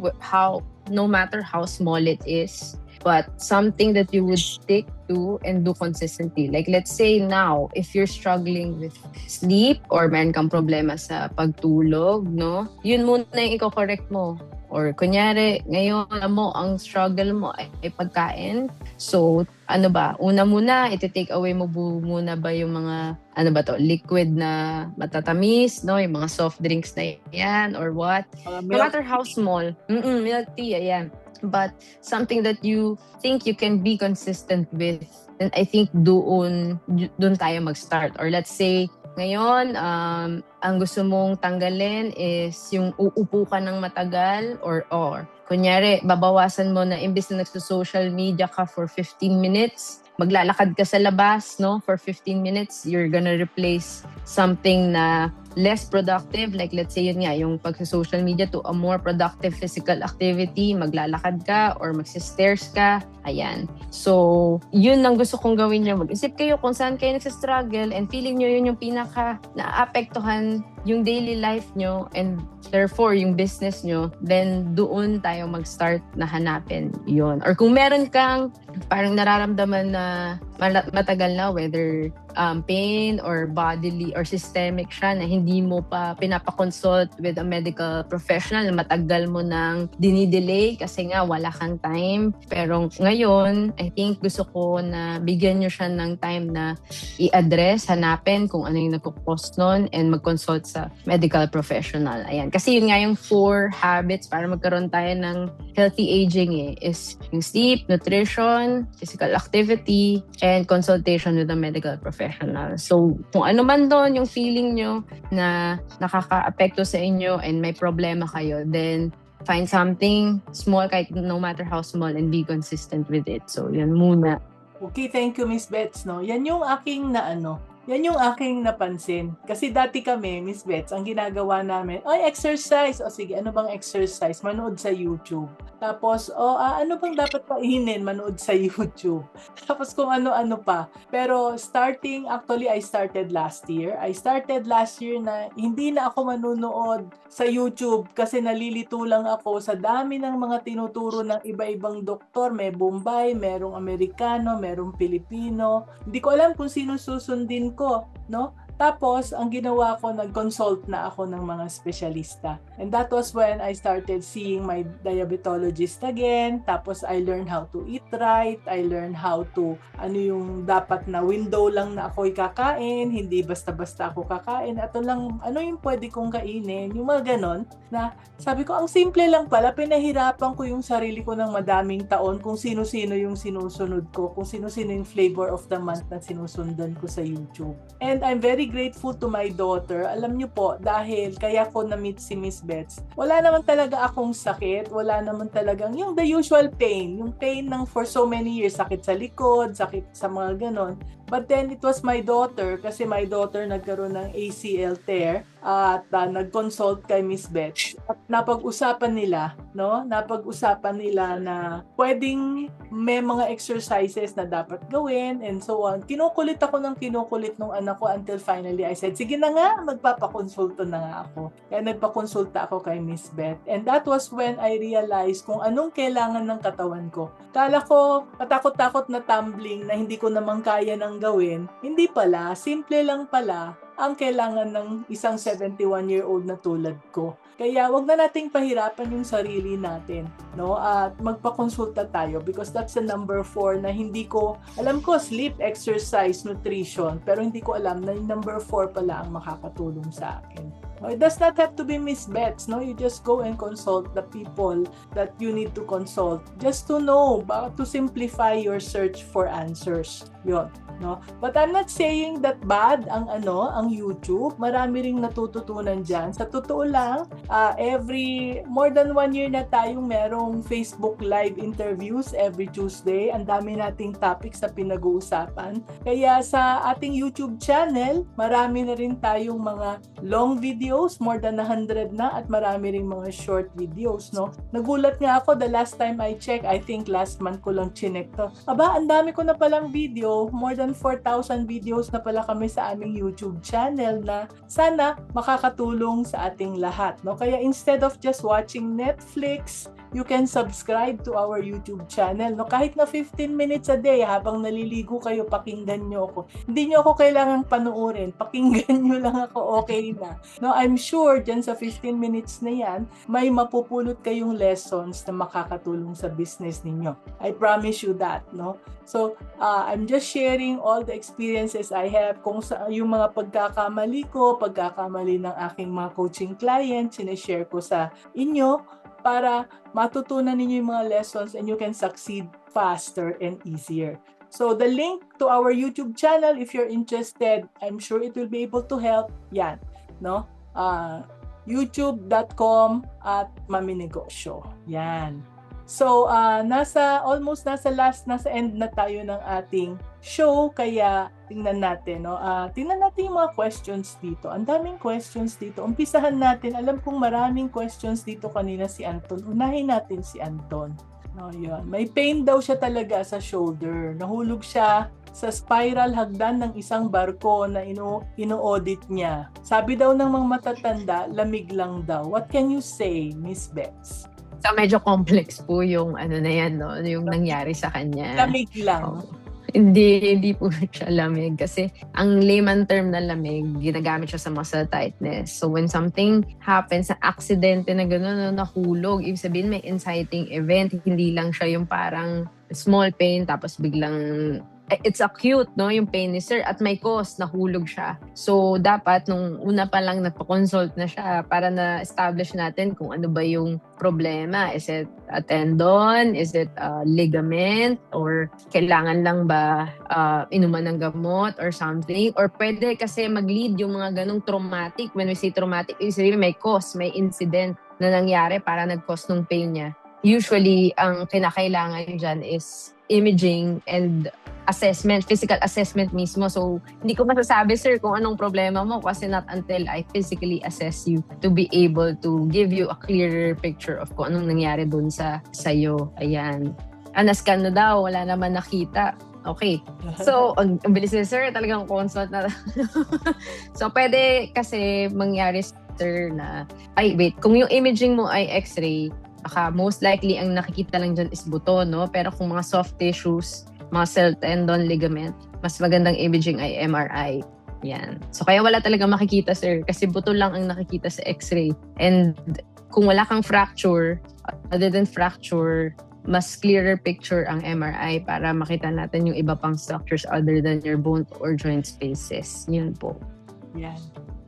no matter how small it is. but something that you would stick to and do consistently. Like let's say now, if you're struggling with sleep or meron kang problema sa pagtulog, no? Yun muna yung i-correct mo. Or kunyari, ngayon alam mo, ang struggle mo ay pagkain. So, ano ba? Una muna, iti-take away mo muna ba yung mga, ano ba to, liquid na matatamis, no? Yung mga soft drinks na yan, or what? No matter how small. Milk tea, ayan. But something that you think you can be consistent with, then I think doon tayo mag-start. Or let's say, ngayon, ang gusto mong tanggalin is yung uupo ka ng matagal or kunyari, babawasan mo na imbis na nagso-social media ka for 15 minutes, maglalakad ka sa labas, no? For 15 minutes, you're gonna replace something na less productive. Like let's say yun nga, yung pag-social media to a more productive physical activity, maglalakad ka or magsistairs ka. Ayan. So, yun ang gusto kong gawin nyo. Mag-isip kayo kung saan kayo nagsistruggle and feeling nyo yun yung pinaka naapektuhan yung daily life nyo and therefore yung business nyo, then doon tayo mag-start na hanapin yun. Or kung meron kang parang nararamdaman na matagal na, whether pain or bodily or systemic siya na hindi mo pa pinapakonsult with a medical professional na matagal mo nang dinidelay kasi nga wala kang time. Pero ngayon, I think gusto ko na bigyan nyo siya ng time na i-address, hanapin kung ano yung nagkukos nun and mag-consult sa medical professional. Ayan. Kasi yun nga yung 4 habits para magkaroon tayo ng healthy aging is yung sleep, nutrition, physical activity, and consultation with a medical professional. So, kung ano man doon yung feeling nyo na nakaka-apekto sa inyo and may problema kayo, then find something small, kahit no matter how small, and be consistent with it. So, yan muna. Okay, thank you, Miss Bets. No? Yan yung aking napansin. Kasi dati kami, Miss Bets, ang ginagawa namin, exercise. O sige, ano bang exercise? Manood sa YouTube. Tapos, ano bang dapat kainin? Manood sa YouTube. Tapos kung ano-ano pa. Pero actually, I started last year. Na hindi na ako manunood sa YouTube kasi nalilito lang ako sa dami ng mga tinuturo ng iba-ibang doktor. May Bombay, merong Amerikano, merong Pilipino. Hindi ko alam kung sino susundin ko, no? Tapos, ang ginawa ko, nag-consult na ako ng mga espesyalista. And that was when I started seeing my diabetologist again. Tapos, I learned how to eat right. I learned how to, ano yung dapat na window lang na ako'y kakain. Hindi basta-basta ako kakain. At lang, ano yung pwede kong kainin. Yung mga ganon. Na sabi ko, ang simple lang pala. Pinahirapan ko yung sarili ko ng madaming taon kung sino-sino yung sinusunod ko. Kung sino-sino yung flavor of the month na sinusundan ko sa YouTube. And I'm very grateful to my daughter. Alam niyo po, dahil kaya ko na-meet si Miss Bets, wala naman talaga akong sakit, wala naman talagang yung the usual pain, yung pain ng for so many years, sakit sa likod, sakit sa mga ganon. But then it was my daughter, kasi my daughter nagkaroon ng ACL tear at nag-consult kay Miss Bets. At napag-usapan nila na pwedeng may mga exercises na dapat gawin and so on. Kinukulit ako ng nung anak ko until finally I said, sige na nga, magpapakonsulto na nga ako. Kaya nagpakonsulta ako kay Miss Beth. And that was when I realized kung anong kailangan ng katawan ko. Kala ko, katakot-takot na tumbling na hindi ko naman kaya ng gawin. Hindi pala, simple lang pala ang kailangan ng isang 71-year-old na tulad ko. Kaya wag na nating pahirapan yung sarili natin, no? At magpakonsulta tayo because that's the number 4 na hindi ko, alam ko sleep, exercise, nutrition, pero hindi ko alam na yung number 4 pala ang makakatulong sa akin. No, it does not have to be Miss Bets, no? You just go and consult the people that you need to consult just to know, to simplify your search for answers. Yun. No? But I'm not saying that bad ang YouTube. Marami ring natututunan dyan. Sa totoo lang, every more than 1 year na tayong merong Facebook live interviews every Tuesday. Ang dami nating topics na pinag-uusapan. Kaya sa ating YouTube channel, marami na rin tayong mga long videos, more than 100 na, at marami ring mga short videos, no? Nagulat nga ako the last time I checked, I think last month ko lang chinek to. Aba, ang dami ko na palang video, more than 4,000 videos na pala kami sa aming YouTube channel na sana makakatulong sa ating lahat, no? Kaya instead of just watching Netflix, you can subscribe to our YouTube channel. No, kahit na 15 minutes a day habang naliligo kayo, pakinggan nyo ako. Hindi nyo ako kailangang panuorin. Pakinggan nyo lang ako, okay na. No, I'm sure dyan sa 15 minutes na yan, may mapupulot kayong lessons na makakatulong sa business ninyo. I promise you that, no? So, I'm just sharing all the experiences I have, kung yung mga pagkakamali ko, pagkakamali ng aking mga coaching clients, sinishare ko sa inyo para matutunan ninyo yung mga lessons and you can succeed faster and easier. So, the link to our YouTube channel, if you're interested, I'm sure it will be able to help. Yan, no? youtube.com/maminegosyo. Yan. So, nasa end na tayo ng ating show, kaya tingnan natin, no? Tingnan natin yung mga questions dito. Ang daming questions dito. Umpisahan natin. Alam kong maraming questions dito kanina si Anton. Unahin natin si Anton. No, yun. May pain daw siya talaga sa shoulder. Nahulog siya sa spiral hagdan ng isang barko na ino-audit niya. Sabi daw ng mga matatanda, lamig lang daw. What can you say, Miss Bets? So, medyo complex po yung ano na yan, no? Yung nangyari sa kanya. Lamig lang. Hindi po siya lamig. Kasi ang layman term na lamig, ginagamit siya sa muscle tightness. So, when something happens, na aksidente na gano'n, nahulog, ibig sabihin may inciting event. Hindi lang siya yung parang small pain, tapos biglang it's acute, no, yung pain ni sir, at may cause, nahulog siya. So, dapat nung una pa lang nagpa-consult na siya para na-establish natin kung ano ba yung problema. Is it a tendon? Is it a ligament? Or kailangan lang ba inuman ng gamot or something? Or pwede kasi mag-lead yung mga ganong traumatic. When we say traumatic, is really may cause, may incident na nangyari para nag-cause ng pain niya. Usually, ang kinakailangan dyan is imaging and assessment, physical assessment mismo. So, hindi ko masasabi, sir, kung anong problema mo kasi not until I physically assess you to be able to give you a clearer picture of kung anong nangyari dun sa'yo. Ayan. Nascan na daw, wala naman nakita. Okay. So, ang bilis ni sir, talagang consult na. So, pwede kasi mangyari, sir, na, kung yung imaging mo ay x-ray, baka most likely ang nakikita lang dyan is buto, no? Pero kung mga soft tissues, muscle, tendon, ligament, mas magandang imaging ay MRI. Yan. So, kaya wala talaga makikita, sir. Kasi buto lang ang nakikita sa x-ray. And kung wala kang fracture, other than fracture, mas clearer picture ang MRI para makita natin yung iba pang structures other than your bone or joint spaces. Yun po. Yan.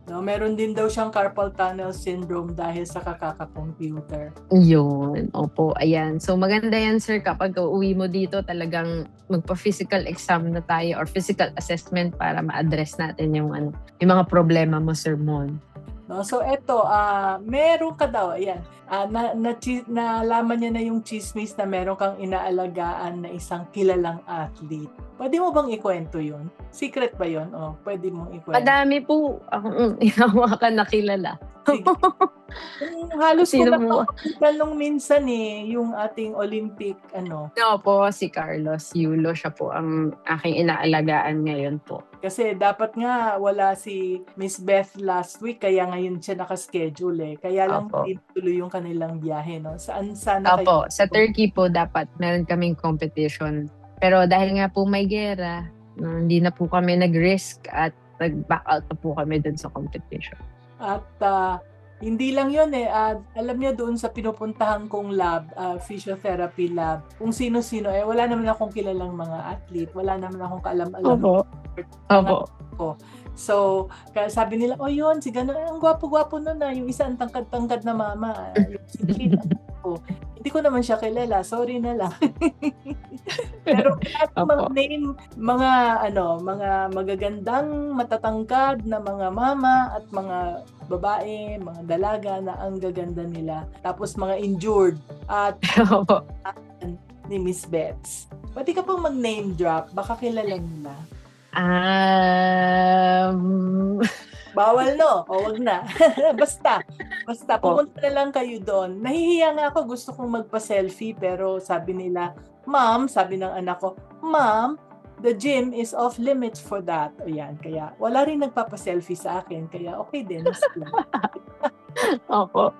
No, meron din daw siyang carpal tunnel syndrome dahil sa kakaka-computer. Yun. Opo. Ayan. So, maganda yan, sir. Kapag uwi mo dito, talagang magpa-physical exam na tayo or physical assessment para ma-address natin yung mga problema mo, Sir Mon. No, so eto, meron ka daw, ayan, nalaman niya na yung chismis na meron kang inaalagaan na isang kilalang athlete. Pwede mo bang ikwento yun? Secret ba yun? O, pwede mong ikwento? Madami po akong inawakan na kilala. Sige. Halos ko Sino mo? nung minsan yung ating Olympic, No po, si Carlos Yulo. Siya po ang aking inaalagaan ngayon po. Kasi dapat nga wala si Miss Beth last week, kaya ngayon siya nakaschedule. Kaya lang tuloy yung kanilang biyahe, no? Saan sana kayo? Opo, sa Turkey po dapat meron kaming competition. Pero dahil nga po may gera, hindi na po kami nag-risk at nag-back out na po kami dun sa competition. At hindi lang yun alam niyo doon sa pinupuntahan kong lab, physiotherapy lab, kung sino-sino, wala naman akong kilalang mga athlete, wala naman akong kaalam-alam. Opo. So, kaya sabi nila, yun, si gano'n, ang gwapo-gwapo nun yung isa ang tangkad-tangkad na mama, si Gina. Hindi ko naman siya kilala, sorry na lang. Pero mga name, mga magagandang matatangkad na mga mama at mga babae, mga dalaga na ang gaganda nila. Tapos mga injured at ni Miss Bets. Pwede ka pang mag-name drop, baka kilala nila. Bawal, no? O wag na. Basta pumunta na lang kayo doon. Nahihiya nga ako, gusto kong magpa-selfie, pero sabi nila, Ma'am, sabi ng anak ko, Ma'am, the gym is off limits for that. Ayan, kaya wala rin nagpapa-selfie sa akin, kaya okay din. Opo.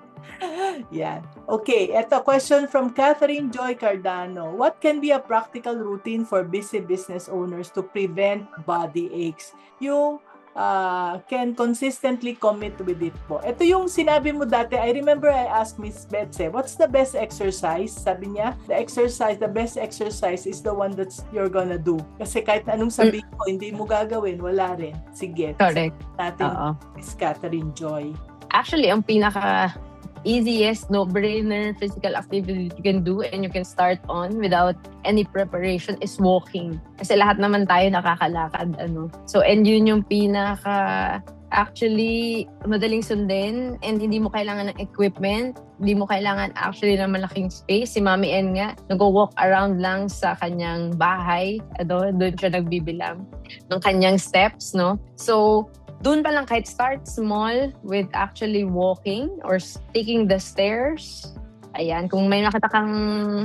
Yan. Okay, eto question from Catherine Joy Cardano. What can be a practical routine for busy business owners to prevent body aches? Yung can consistently commit with it po. Ito yung sinabi mo dati. I remember I asked Miss Betse, what's the best exercise? Sabi niya, the best exercise is the one that you're gonna do. Kasi kahit anong sabihin ko, hindi mo gagawin, wala rin. Sige. Correct. Natin, Oo. Miss Catherine Joy. Actually, ang pinaka easiest, no-brainer physical activity you can do and you can start on without any preparation is walking. Kasi lahat naman tayo nakakalakad, So, and yun yung actually, madaling sundin and hindi mo kailangan ng equipment, hindi mo kailangan actually ng malaking space. Si Mami N nga, nag-walk around lang sa kanyang bahay. Doon siya nagbibilang ng kanyang steps, no? So, doon pa lang kahit start small with actually walking or taking the stairs. Ayan, kung may nakita kang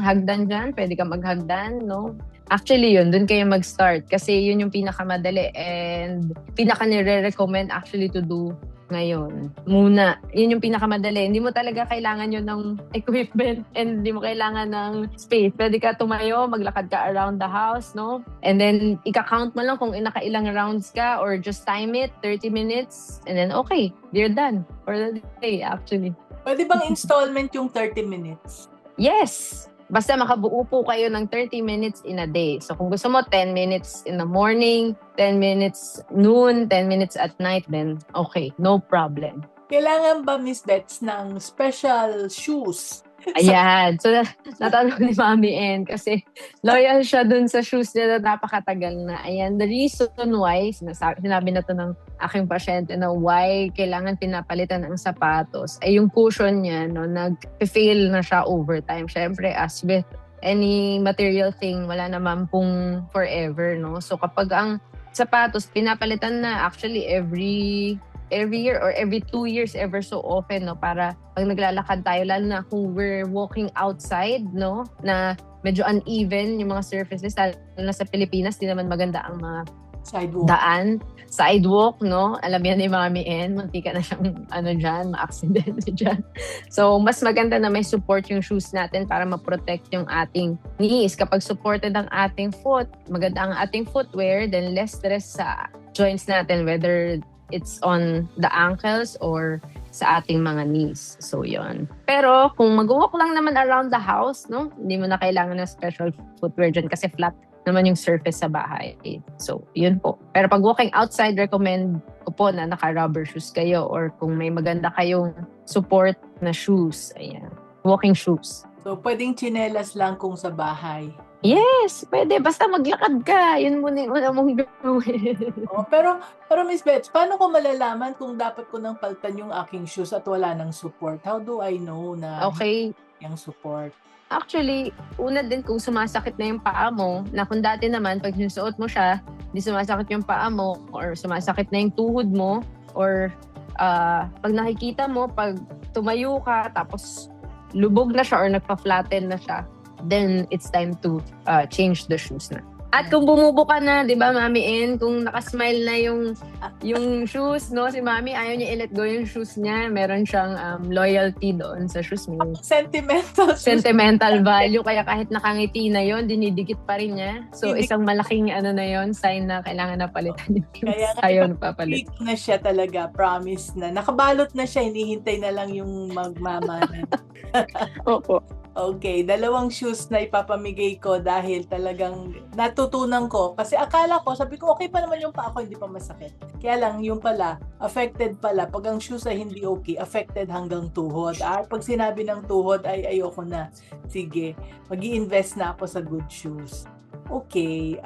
hagdan dyan, pwede ka maghagdan, no? Actually yun, doon kayo mag-start kasi yun yung pinakamadali and pinaka-nire-recommend actually to do ngayon. Muna, yun yung pinakamadali. Hindi mo talaga kailangan yun ng equipment and hindi mo kailangan ng space. Pwede ka tumayo, maglakad ka around the house, no? And then, ika-count mo lang kung nakailang rounds ka or just time it, 30 minutes, and then okay, you're done for the day actually. Pwede bang installment yung 30 minutes? Yes! Basta makabuo po kayo ng 30 minutes in a day. So kung gusto mo 10 minutes in the morning, 10 minutes noon, 10 minutes at night, then okay, no problem. Kailangan ba, Miss Bets, ng special shoes? Ayan. So, natanong ni Mami N kasi loyal siya dun sa shoes niya na napakatagal na. Ayan. The reason why, sinabi na to ng aking pasyente na why kailangan pinapalitan ang sapatos ay yung cushion niya, no, nag-fail na siya over time. Syempre, as with any material thing, wala naman pong forever, no? So, kapag ang sapatos, pinapalitan na actually every year or every 2 years ever so often, no, para pag naglalakad tayo, lalo na kung we're walking outside, no, na medyo uneven yung mga surfaces, lalo na sa Pilipinas, di naman maganda ang mga sidewalk, no, alam yan ni Mami N, muntika na siyang ma-accident dyan. So, mas maganda na may support yung shoes natin para ma-protect yung ating knees. Kapag supported ang ating foot, maganda ang ating footwear, then less stress sa joints natin, whether it's on the ankles or sa ating mga knees. So, yon. Pero, kung mag-walk lang naman around the house, no, hindi mo na kailangan ng special footwear dyan kasi flat naman yung surface sa bahay. So, yun po. Pero pag walking outside, recommend ko po na naka-rubber shoes kayo or kung may maganda kayong support na shoes. Ayan. Walking shoes. So, pwedeng tsinelas lang kung sa bahay. Yes, pwede. Basta maglakad ka. Yun muna yung una mong gawin. Pero Miss Bets, paano ko malalaman kung dapat ko nang paltan yung aking shoes at wala nang support? How do I know na yung support? Actually, una din kung sumasakit na yung paa mo, na kung dati naman, pag sinusuot mo siya, di sumasakit yung paa mo or sumasakit na yung tuhod mo or pag nakikita mo, pag tumayo ka, tapos lubog na siya or nagpa-flatten na siya, then it's time to change the shoes na. At kung bumubo ka na, di ba, Mami N, kung nakasmile na yung shoes, no, si Mami, ayaw niya i-let go yung shoes niya. Meron siyang loyalty doon sa shoes mo. Sentimental value. Kaya kahit nakangiti na yon, dinidikit pa rin niya. So, isang malaking na yon, sign na kailangan na palitan yung shoes. Kaya ayaw na papalit. Na siya talaga, promise na. Nakabalot na siya, hinihintay na lang yung magmamanan. Opo. Okay, 2 shoes na ipapamigay ko dahil talagang natutunan ko. Kasi akala ko, sabi ko, okay pa naman yung paa ko, hindi pa masakit. Kaya lang, yung pala, affected pala. Pag ang shoes ay hindi okay, affected hanggang tuhod. At pag sinabi ng tuhod, ay ayoko na. Sige, mag-i-invest na ako sa good shoes. Okay,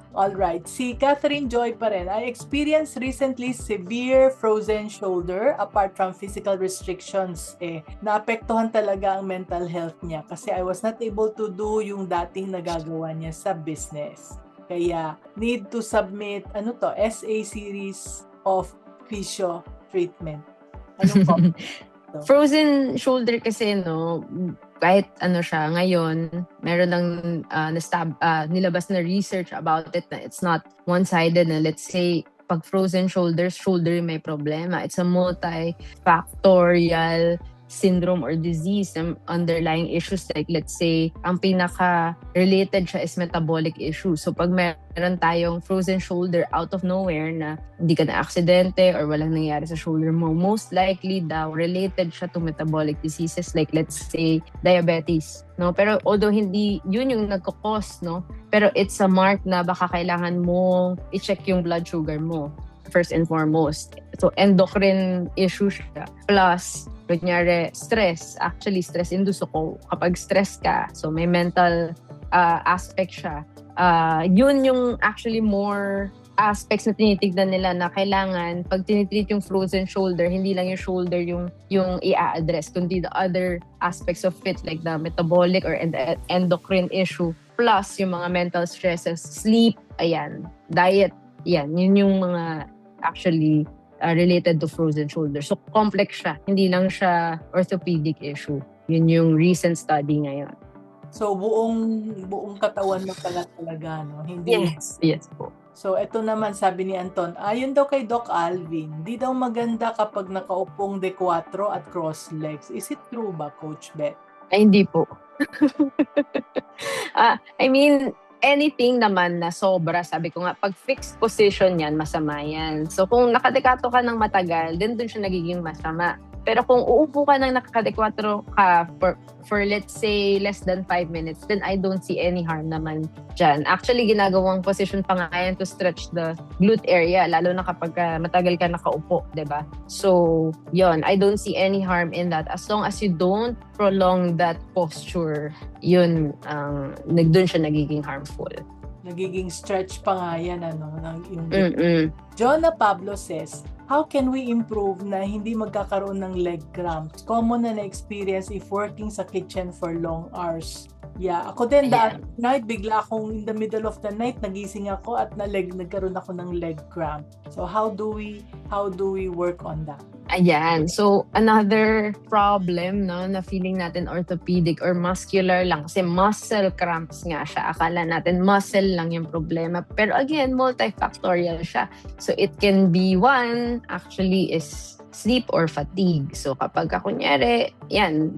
alright. Si Catherine Joy pa rin. I experienced recently severe frozen shoulder apart from physical restrictions. Naapektuhan talaga ang mental health niya kasi I was not able to do yung dating nagagawa niya sa business. Kaya need to submit SA series of physio treatment. Anong po? Frozen shoulder kasi, no, kahit siya, ngayon, meron ng nilabas na research about it na it's not one-sided na let's say, pag frozen shoulder may problema. It's a multifactorial syndrome or disease, some underlying issues like let's say, ang pinaka-related siya is metabolic issue. So pag meron tayong frozen shoulder out of nowhere na hindi ka na-aksidente or walang nangyari sa shoulder mo, most likely daw related siya to metabolic diseases like let's say diabetes. No? Pero although hindi yun yung nagkakos, no? Pero it's a mark na baka kailangan mo i-check yung blood sugar mo first and foremost. So endocrine issue siya. Plus, kunyari, stress. Actually, stress-induced ako. Kapag stress ka, so may mental aspect siya. Yun yung actually more aspects na tinitignan nila na kailangan pag tinitreat yung frozen shoulder, hindi lang yung shoulder yung i-address, kundi the other aspects of it like the metabolic or endocrine issue plus yung mga mental stresses, sleep, ayan, diet, yan, yun yung mga actually related to frozen shoulder. So complex siya, hindi lang siya orthopedic issue. Yun yung recent study ngayon. So buong katawan mo pala talaga, no? Hindi. Yes po. So ito naman sabi ni Anton, ayon daw kay Doc Alvin, di daw maganda kapag nakaupong de cuatro at cross legs. Is it true ba, Coach Beth? Ay, hindi po. I mean, anything naman na sobra, sabi ko nga, pag fixed position yan, masama yan. So kung nakadekato ka ng matagal, then dun siya nagiging masama. Pero kung uupo ka ng nakakadekatro ka for let's say less than 5 minutes, then I don't see any harm naman dyan. Actually, ginagawang position pa nga yan to stretch the glute area, lalo na kapag matagal ka nakaupo, diba? So, yon, I don't see any harm in that. As long as you don't prolong that posture, yun, dun siya nagiging harmful. Nagiging stretch pa nga yan, yung Jonah Pablo says, how can we improve na hindi magkakaroon ng leg cramps? Common na na-experience if working sa kitchen for long hours. Yeah, ako din that night, bigla akong in the middle of the night, nagising ako at nagkaroon ako ng leg cramp. So how do we work on that? Ayan. So, another problem, no, na feeling natin orthopedic or muscular lang. Kasi muscle cramps nga siya. Akala natin muscle lang yung problema. Pero again, multifactorial siya. So, it can be one, actually, is sleep or fatigue. So, kapag kunyari, yan,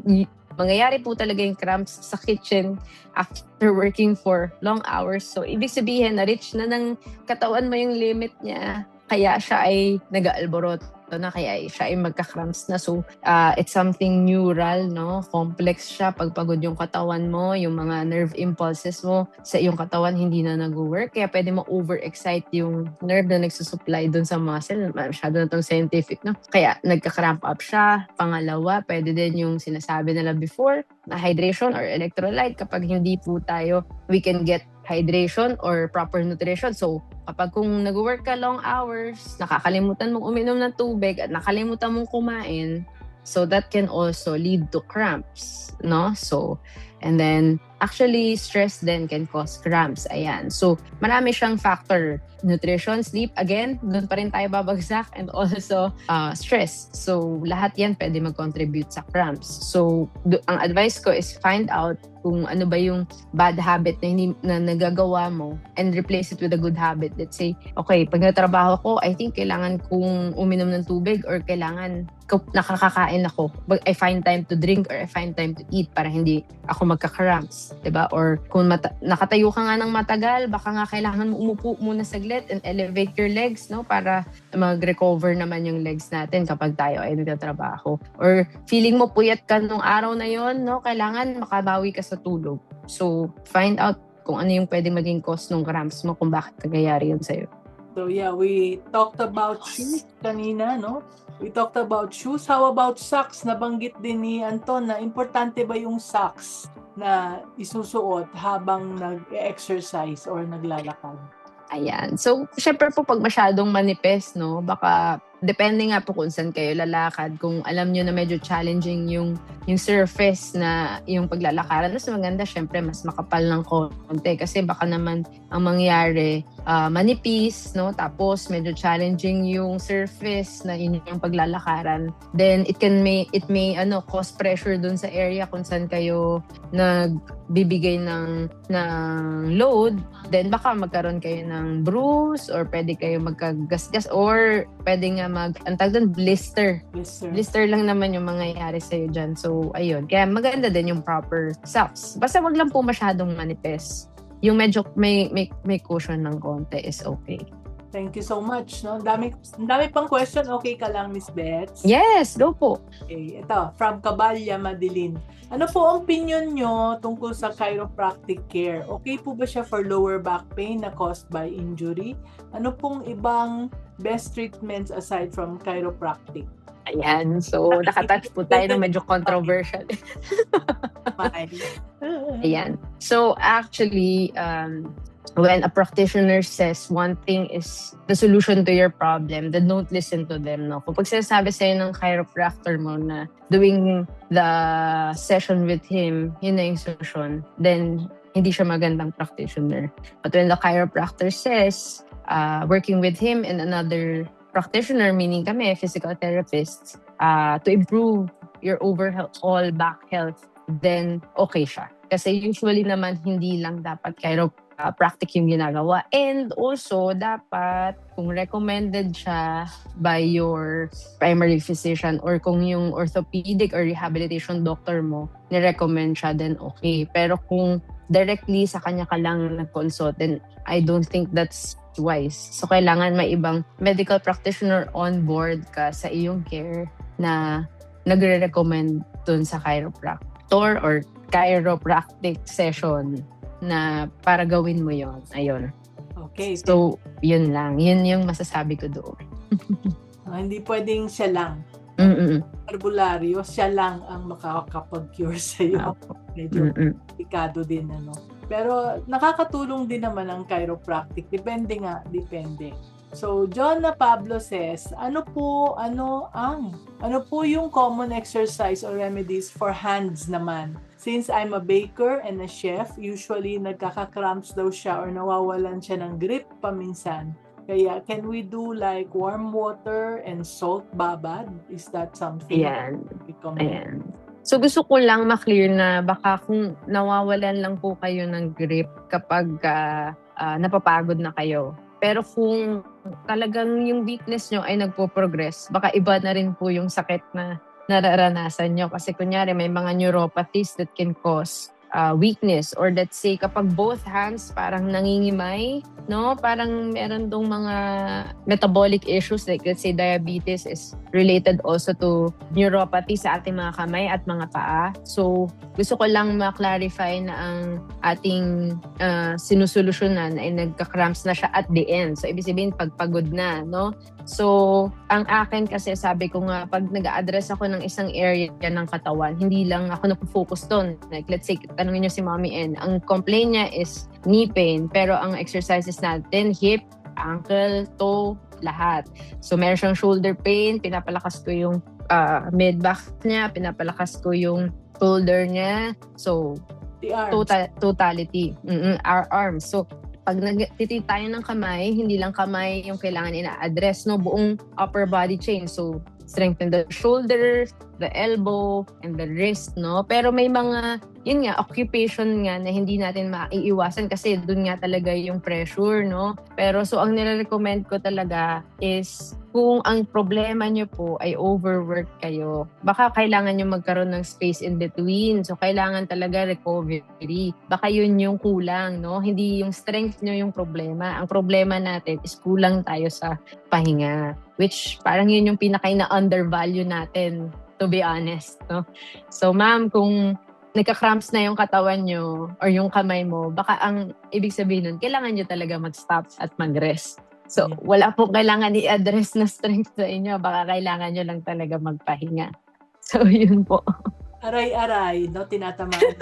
mangyayari po talaga yung cramps sa kitchen after working for long hours. So, ibig sabihin, na-reach na ng katawan mo yung limit niya. Kaya siya ay nag-aalborot na, kaya siya ay magka-cramps na. So, it's something neural, no? Complex siya. Pagpagod yung katawan mo, yung mga nerve impulses mo sa iyong katawan hindi na nag-work. Kaya pwede mo over-excite yung nerve na nagsusupply dun sa muscle. Masyado na itong scientific, no? Kaya nagka-cramp up siya. Pangalawa, pwede din yung sinasabi nila before, na hydration or electrolyte. Kapag hindi po tayo, we can get hydration or proper nutrition. So, kapag kung nag-work ka long hours, nakakalimutan mong uminom ng tubig at nakalimutan mong kumain, so that can also lead to cramps, no? So, and then, actually, stress then can cause cramps. Ayan. So, marami siyang factor. Nutrition, sleep, again, doon pa rin tayo babagsak, and also stress. So, lahat yan pwede mag-contribute sa cramps. So, ang advice ko is find out kung ano ba yung bad habit na nagagawa mo and replace it with a good habit. Let's say, okay, pag natrabaho ko, I think kailangan kong uminom ng tubig or kailangan nakakakain ako. I find time to drink or I find time to eat para hindi ako magka-cramps. Diba? Or kung nakatayo ka nga ng matagal, baka nga kailangan mo umupo muna saglit and elevate your legs, no? Para mag-recover naman yung legs natin kapag tayo ay nagtatrabaho. Or feeling mo puyat ka nung araw na yon, no? Kailangan makabawi ka sa tulog. So, find out kung ano yung pwedeng maging cause ng cramps mo, kung bakit nangyayari yun sa'yo. So yeah, we talked about shoes kanina, no? We talked about shoes. How about socks? Nabanggit din ni Anton na importante ba yung socks na isusuot habang nag-exercise or naglalakad? Ayan. So, syempre po pag masyadong manipis, no, baka depende nga po kung saan kayo lalakad. Kung alam nyo na medyo challenging yung surface na yung paglalakaran, mas maganda syempre mas makapal ng konti. Kasi baka naman ang mangyari, manipis, no? Tapos medyo challenging yung surface na inyong paglalakaran, then it may cause pressure dun sa area kung saan kayo nagbibigay ng load, then baka magkaroon kayo ng bruise or pwede kayo magkagasgas or pwede nga blister. Blister lang naman yung mangyayari sa'yo dyan. So, ayun. Kaya maganda din yung proper socks. Basta wag lang po masyadong manipis. Yung medyo may cushion ng konti is okay. Thank you so much. No? Ang dami pang question. Okay ka lang, Miss Bets? Yes, go po. Okay, ito. From Cabalya, Madeline. Ano po ang opinion nyo tungkol sa chiropractic care? Okay po ba siya for lower back pain na caused by injury? Ano pong ibang best treatments aside from chiropractic? Ayan. So, nakatouch po tayo ng medyo controversial. Ayan. So, actually, when a practitioner says one thing is the solution to your problem, then don't listen to them, no? Kung sinasabi sa'yo ng chiropractor mo na doing the session with him, yun na yung solution, then hindi siya magandang practitioner. But when the chiropractor says, working with him and another practitioner, meaning kami, physical therapists, to improve your overall back health, then okay siya. Kasi usually naman, hindi lang dapat chiropractic yung ginagawa. And also, dapat kung recommended siya by your primary physician or kung yung orthopedic or rehabilitation doctor mo, ni-recommend siya, then okay. Pero kung directly sa kanya ka lang nag-consult, then I don't think that's wise. So, kailangan may ibang medical practitioner on board ka sa iyong care na nagre-recommend dun sa chiropractor or chiropractic session na para gawin mo yon. Ayun. Okay. So, yun lang. Yun yung masasabi ko doon. Hindi pwedeng siya lang. Herbularyo, siya lang ang makakapag-cure sa'yo. Medyo delikado din, ano. Pero nakakatulong din naman ang chiropractic. Depende. So, John na Pablo says, ano po yung common exercise or remedies for hands naman? Since I'm a baker and a chef, usually nagkaka-cramps daw siya or nawawalan siya ng grip paminsan. Kaya, can we do like warm water and salt babad? Is that something? Ayan. So, gusto ko lang ma-clear na baka kung nawawalan lang po kayo ng grip kapag napapagod na kayo. Pero kung talagang yung weakness nyo ay nagpo-progress, baka iba na rin po yung sakit na nararanasan nyo. Kasi kunyari, may mga neuropathies that can cause weakness. Or let's say, kapag both hands parang nangingimay, no? Parang meron dong mga metabolic issues, like let's say diabetes is related also to neuropathy sa ating mga kamay at mga paa. So, gusto ko lang ma-clarify na ang ating sinusolusyonan ay nagka-cramps na siya at the end. So, ibig sabihin, pagpagod na, no? So, ang akin kasi, sabi ko nga, pag nag-a-address ako ng isang area ng katawan, hindi lang ako nag-focus doon. Like, let's say, tanungin nyo si Mommy N, ang complaint niya is knee pain, pero ang exercises natin, hip, ankle, toe, lahat. So, meron siyang shoulder pain, pinapalakas ko yung mid-back niya, pinapalakas ko yung shoulder niya. So, the arms. Totality. Our arms. So, pag nagtitid tayo ng kamay, hindi lang kamay yung kailangan ina-address, no? Buong upper body chain. So, strengthen the shoulder, the elbow, and the wrist, no? Pero may mga, yun nga, occupation nga na hindi natin maiiwasan kasi dun nga talaga yung pressure, no? Pero so, ang nire-recommend ko talaga is kung ang problema nyo po ay overwork kayo, baka kailangan nyo magkaroon ng space in between. So, kailangan talaga recovery. Baka yun yung kulang, no? Hindi yung strength nyo yung problema. Ang problema natin is kulang tayo sa pahinga. Which parang yun yung pinaka-undervalue natin, to be honest, no? So, ma'am, kung nagka-cramps na yung katawan nyo or yung kamay mo, baka ang ibig sabihin nun, kailangan nyo talaga mag-stop at mag-rest. So, wala po kailangan i-address na strength sa inyo. Baka kailangan nyo lang talaga magpahinga. So, yun po. aray-aray, no? Tinatamaan.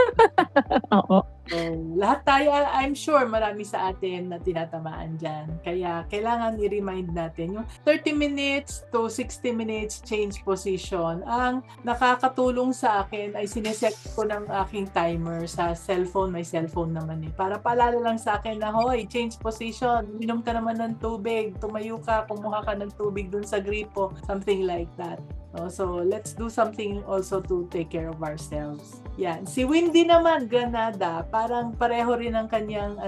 Oo. So, lahat tayo, I'm sure marami sa atin na tinatamaan dyan. Kaya kailangan i-remind natin yung 30 minutes to 60 minutes change position. Ang nakakatulong sa akin ay sineset ko ng aking timer sa cellphone. May cellphone naman eh. Para paalala lang sa akin na, hoy, change position. Minom ka naman ng tubig. Tumayo ka, kumuha ka ng tubig dun sa gripo. Something like that. No? So, let's do something also to take care of ourselves. Yan. Si Windy naman, Granada, parang pareho rin ang kanyang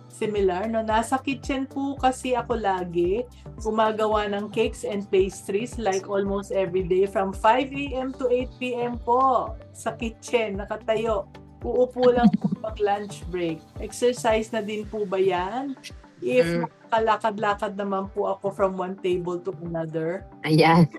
similar. No? Nasa kitchen po kasi ako lagi, gumagawa ng cakes and pastries like almost every day from 5 a.m. to 8 p.m. po sa kitchen, nakatayo. Uupo lang po pag lunch break. Exercise na din po ba yan? If nakakalakad-lakad naman po ako from one table to another. Ayan.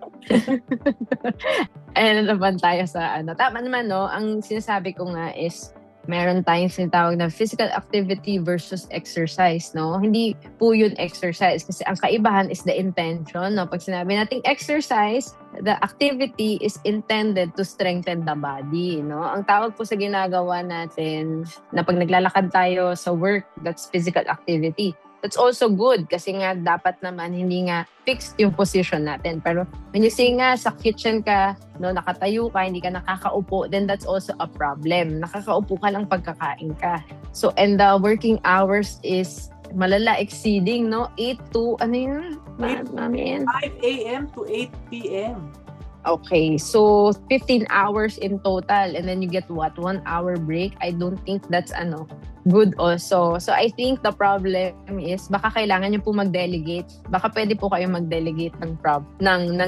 Ayan naman tayo sa Tama naman, no? Ang sinasabi ko nga is meron tayong sinatawag na physical activity versus exercise, no? Hindi po yun exercise kasi ang kaibahan is the intention, no? Pag sinabi nating exercise, the activity is intended to strengthen the body, no? Ang tawag po sa ginagawa natin na pag naglalakad tayo sa work, that's physical activity. That's also good kasi nga dapat naman hindi nga fixed yung position natin. Pero when you say nga sa kitchen ka, no, nakatayo ka, hindi ka nakakaupo, then that's also a problem. Nakakaupo ka lang pagkakain ka. So, and the working hours is malala exceeding, no? 8 to, 5 a.m. to 8 p.m. Okay, so 15 hours in total and then you get what? 1 hour break? I don't think that's good also. So I think the problem is baka kailangan niyo po mag-delegate. Baka pwede po kayo mag-delegate ng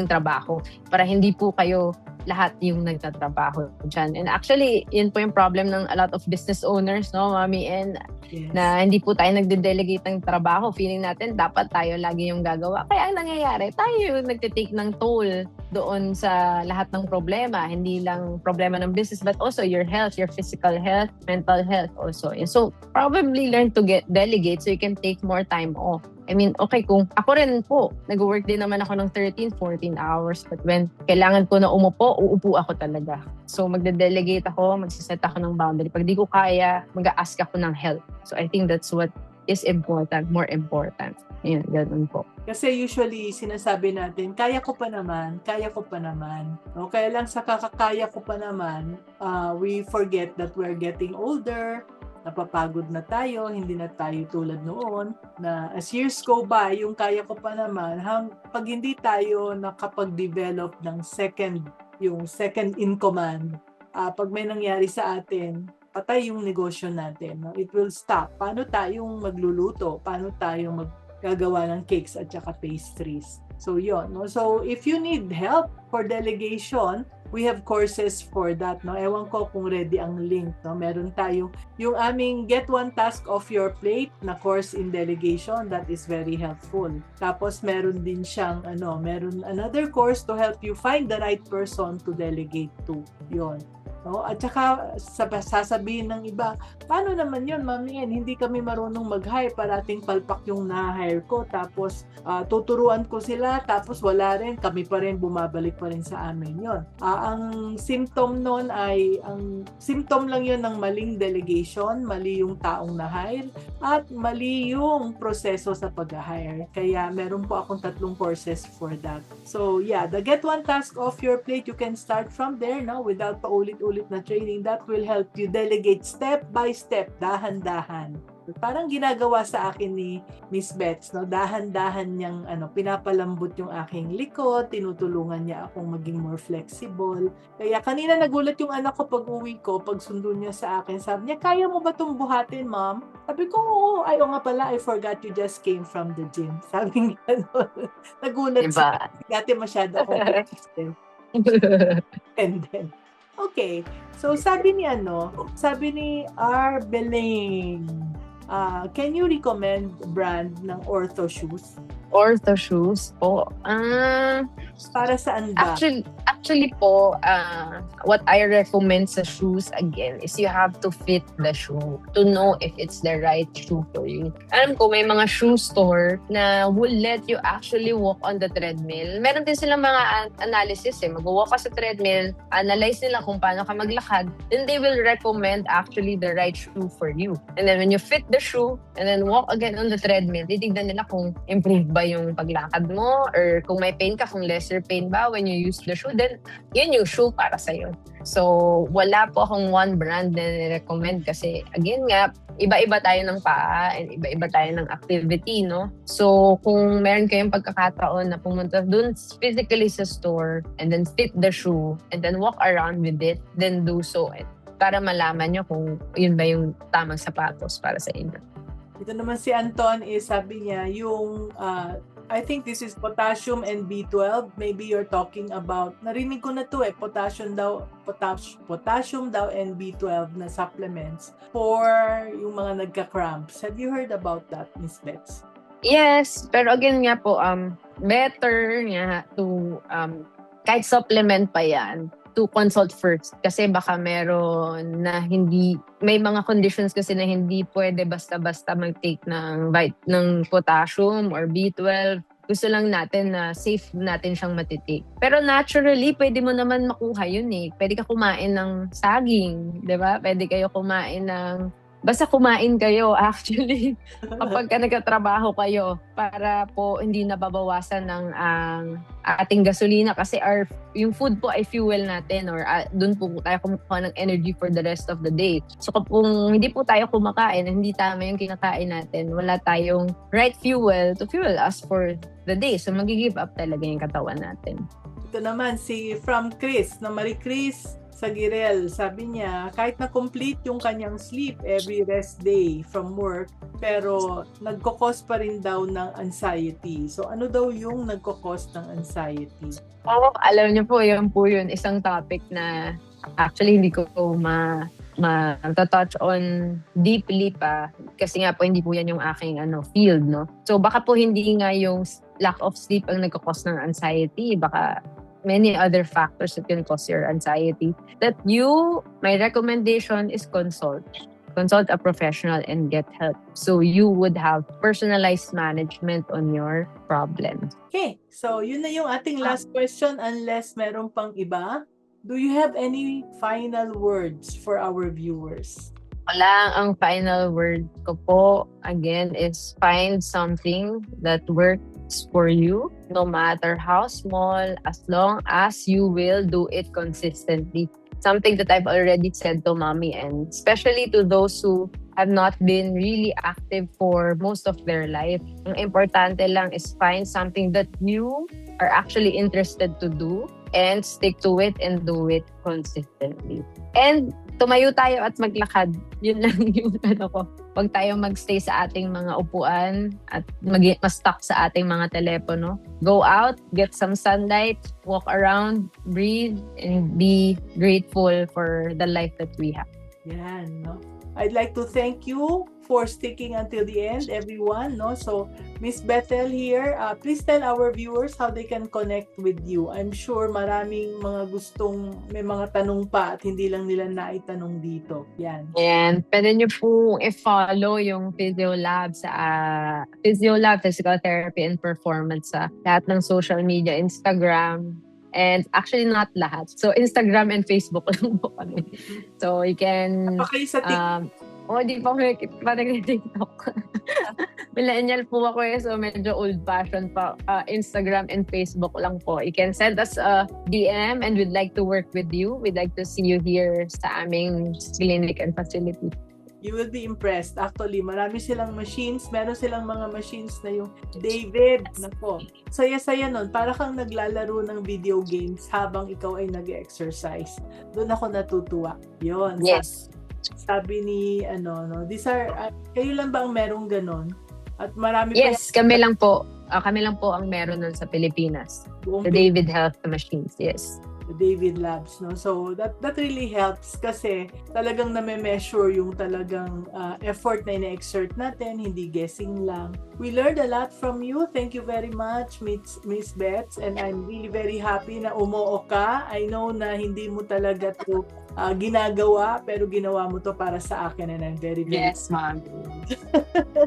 trabaho para hindi po kayo lahat yung nagtatrabaho dyan. And actually, yun po yung problem ng a lot of business owners, no, Mami? And Yes. na hindi po tayo nagde-delegate ng trabaho. Feeling natin dapat tayo lagi yung gagawa. Kaya ang nangyayari, tayo yung nagtitake ng toll doon sa lahat ng problema. Hindi lang problema ng business, but also your health, your physical health, mental health also. And so, probably learn to delegate so you can take more time off. I mean, okay, kung ako rin po, nag-work din naman ako ng 13, 14 hours. But when kailangan ko na umupo, uupo ako talaga. So, magde-delegate ako, magsiset ako ng boundary. Pag di ko kaya, mag-a-ask ako ng help. So, I think that's what is important, more important. Ayan, ganun po. Kasi usually, sinasabi natin, kaya ko pa naman. No? Kaya lang sa kakakaya ko pa naman, we forget that we're getting older, napapagod na tayo, hindi na tayo tulad noon, na as years go by, yung kaya ko pa naman, pag hindi tayo nakapag-develop ng second in command, pag may nangyari sa atin, patay yung negosyo natin. No? It will stop. Paano tayong magluluto? Paano tayong maggagawa ng cakes at saka pastries? So, yun. No? So, if you need help for delegation, we have courses for that. No? Ewan ko kung ready ang link. No? Meron tayo yung aming Get One Task Off Your Plate na course in delegation. That is very helpful. Tapos, meron din siyang, meron another course to help you find the right person to delegate to. Yun. No? At saka sasabihin ng iba, paano naman yun, Mami? Hindi kami marunong mag-hire, parating palpak yung na-hire ko, tapos tuturuan ko sila, tapos wala rin, kami pa rin, bumabalik pa rin sa amin yun. Ang symptom nun ay, ang symptom lang yun ng maling delegation, mali yung taong na-hire, at mali yung proseso sa pag-hire. Kaya meron po akong 3 courses for that. So yeah, the Get One Task Off Your Plate, you can start from there, no? Without paulit-ulit na training. That will help you delegate step by step, dahan-dahan. Parang ginagawa sa akin ni Miss Bets, no? Dahan-dahan niyang pinapalambot yung aking likod, tinutulungan niya akong maging more flexible. Kaya kanina nagulat yung anak ko pag uwi ko, pag sundo niya sa akin, sabi niya, kaya mo ba itong buhatin, Mom? Sabi ko, oo. Ay, nga pala, I forgot you just came from the gym. Sabi niya, nagulat siya. Dati masyado ako consistent. And then, okay. So, sabi ni R. Beling, can you recommend brand ng Ortho shoes? Ortho shoes po. Para saan ba? Actually po, what I recommend sa shoes again is you have to fit the shoe to know if it's the right shoe for you. Alam ko, may mga shoe store na will let you actually walk on the treadmill. Meron din silang mga analysis Mag-walk ka sa treadmill, analyze nila kung paano ka maglakad, then they will recommend actually the right shoe for you. And then when you fit the shoe and then walk again on the treadmill, titignan nila kung improve ba yung paglakad mo or kung may pain ka, kung lesser pain ba when you use the shoe, then yun yung shoe para sa'yo. So, wala po akong one brand na recommend kasi again nga, iba-iba tayo ng paa and iba-iba tayo ng activity, no? So, kung meron kayong pagkakataon na pumunta dun physically sa store and then fit the shoe and then walk around with it, then do so para malaman nyo kung yun ba yung tamang sapatos para sa inyo. Ito naman si Anton sabi niya yung I think this is potassium and B12. Maybe you're talking about, narinig ko na to potassium daw and B12 na supplements for yung mga nagka-cramps. Have you heard about that, Miss Bets? Yes, pero again nga po, better nga to, kahit supplement pa yan, to consult first kasi baka meron na may mga conditions kasi na hindi pwede basta-basta mag-take ng potassium or B12. Gusto lang natin na safe natin siyang matitake. Pero naturally, pwede mo naman makuha yun Pwede ka kumain ng saging, di ba? Pwede kayo kumain ng basta kumain kayo actually kapag ka nagtatrabaho kayo para po hindi nababawasan ng ating gasolina kasi yung food po ay fuel natin or doon po tayo kumukuha ng energy for the rest of the day. So kung hindi po tayo kumakain, hindi tama yung kinakain natin, wala tayong right fuel to fuel us for the day. So mag-give up talaga yung katawan natin. Ito naman from Chris, na Marie Chris Sagirel, sabi niya, kahit na complete yung kanyang sleep every rest day from work, pero nagkakos pa rin daw ng anxiety. So ano daw yung nagkakos ng anxiety? Alam niyo po, yun. Isang topic na actually hindi ko touch on deeply pa kasi nga po hindi po yan yung aking field, no? So baka po hindi nga yung lack of sleep ang nagkakos ng anxiety, baka many other factors that can cause your anxiety. My recommendation is consult a professional and get help. So you would have personalized management on your problems. Okay, so yun na yung ating last question unless meron pang iba. Do you have any final words for our viewers? Ang final word ko po, again, is find something that works for you, no matter how small, as long as you will do it consistently. Something that I've already said to Mommy, and especially to those who have not been really active for most of their life. Ang importante lang is find something that you are actually interested to do and stick to it and do it consistently. And tumayo tayo at maglakad. Yun lang yung ko. Huwag tayo magstay sa ating mga upuan at ma-stuck sa ating mga telepono. Go out, get some sunlight, walk around, breathe, and be grateful for the life that we have. Yan, no? I'd like to thank you for sticking until the end, everyone, no? So, Miss Bethel here, please tell our viewers how they can connect with you. I'm sure maraming mga may mga tanong pa at hindi lang nila naitanong dito. Yan. And pwede nyo po i-follow yung Physiolab sa Physiolab Physical Therapy and Performance sa lahat ng social media, Instagram, and actually not lahat. So Instagram and Facebook lang po kami. So you can Napakayo sa TikTok. Di pa nag-TikTok. Millennial po ako so medyo old-fashioned pa. Instagram and Facebook lang po. You can send us a DM and we'd like to work with you. We'd like to see you here sa aming clinic and facility. You will be impressed. Actually, marami silang machines. Meron silang mga machines na yung David. Nako, saya-saya nun. Para kang naglalaro ng video games habang ikaw ay nag-exercise. Doon ako natutuwa. Yun. Yes. Sabi ni, these are, kayo lang ba ang merong ganon? At marami yes, kami lang po. Kami lang po ang meron nun sa Pilipinas. The David Health Machines, yes. David Labs, no? So that really helps kasi talagang name-measure yung talagang effort na ina-exert natin, hindi guessing lang. We learned a lot from you. Thank you very much, Miss Bets, and I'm really very happy na umuo ka. I know na hindi mo talaga to ginagawa, pero ginawa mo to para sa akin, and I'm very Yes, Mommy.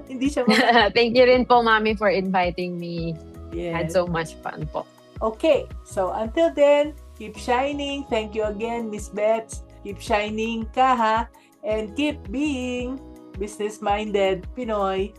hindi siya Thank you rin po, Mommy, for inviting me. Had Yes. so much fun po. Okay, so until then, keep shining. Thank you again, Miss Bets. Keep shining ka ha, and keep being business-minded Pinoy.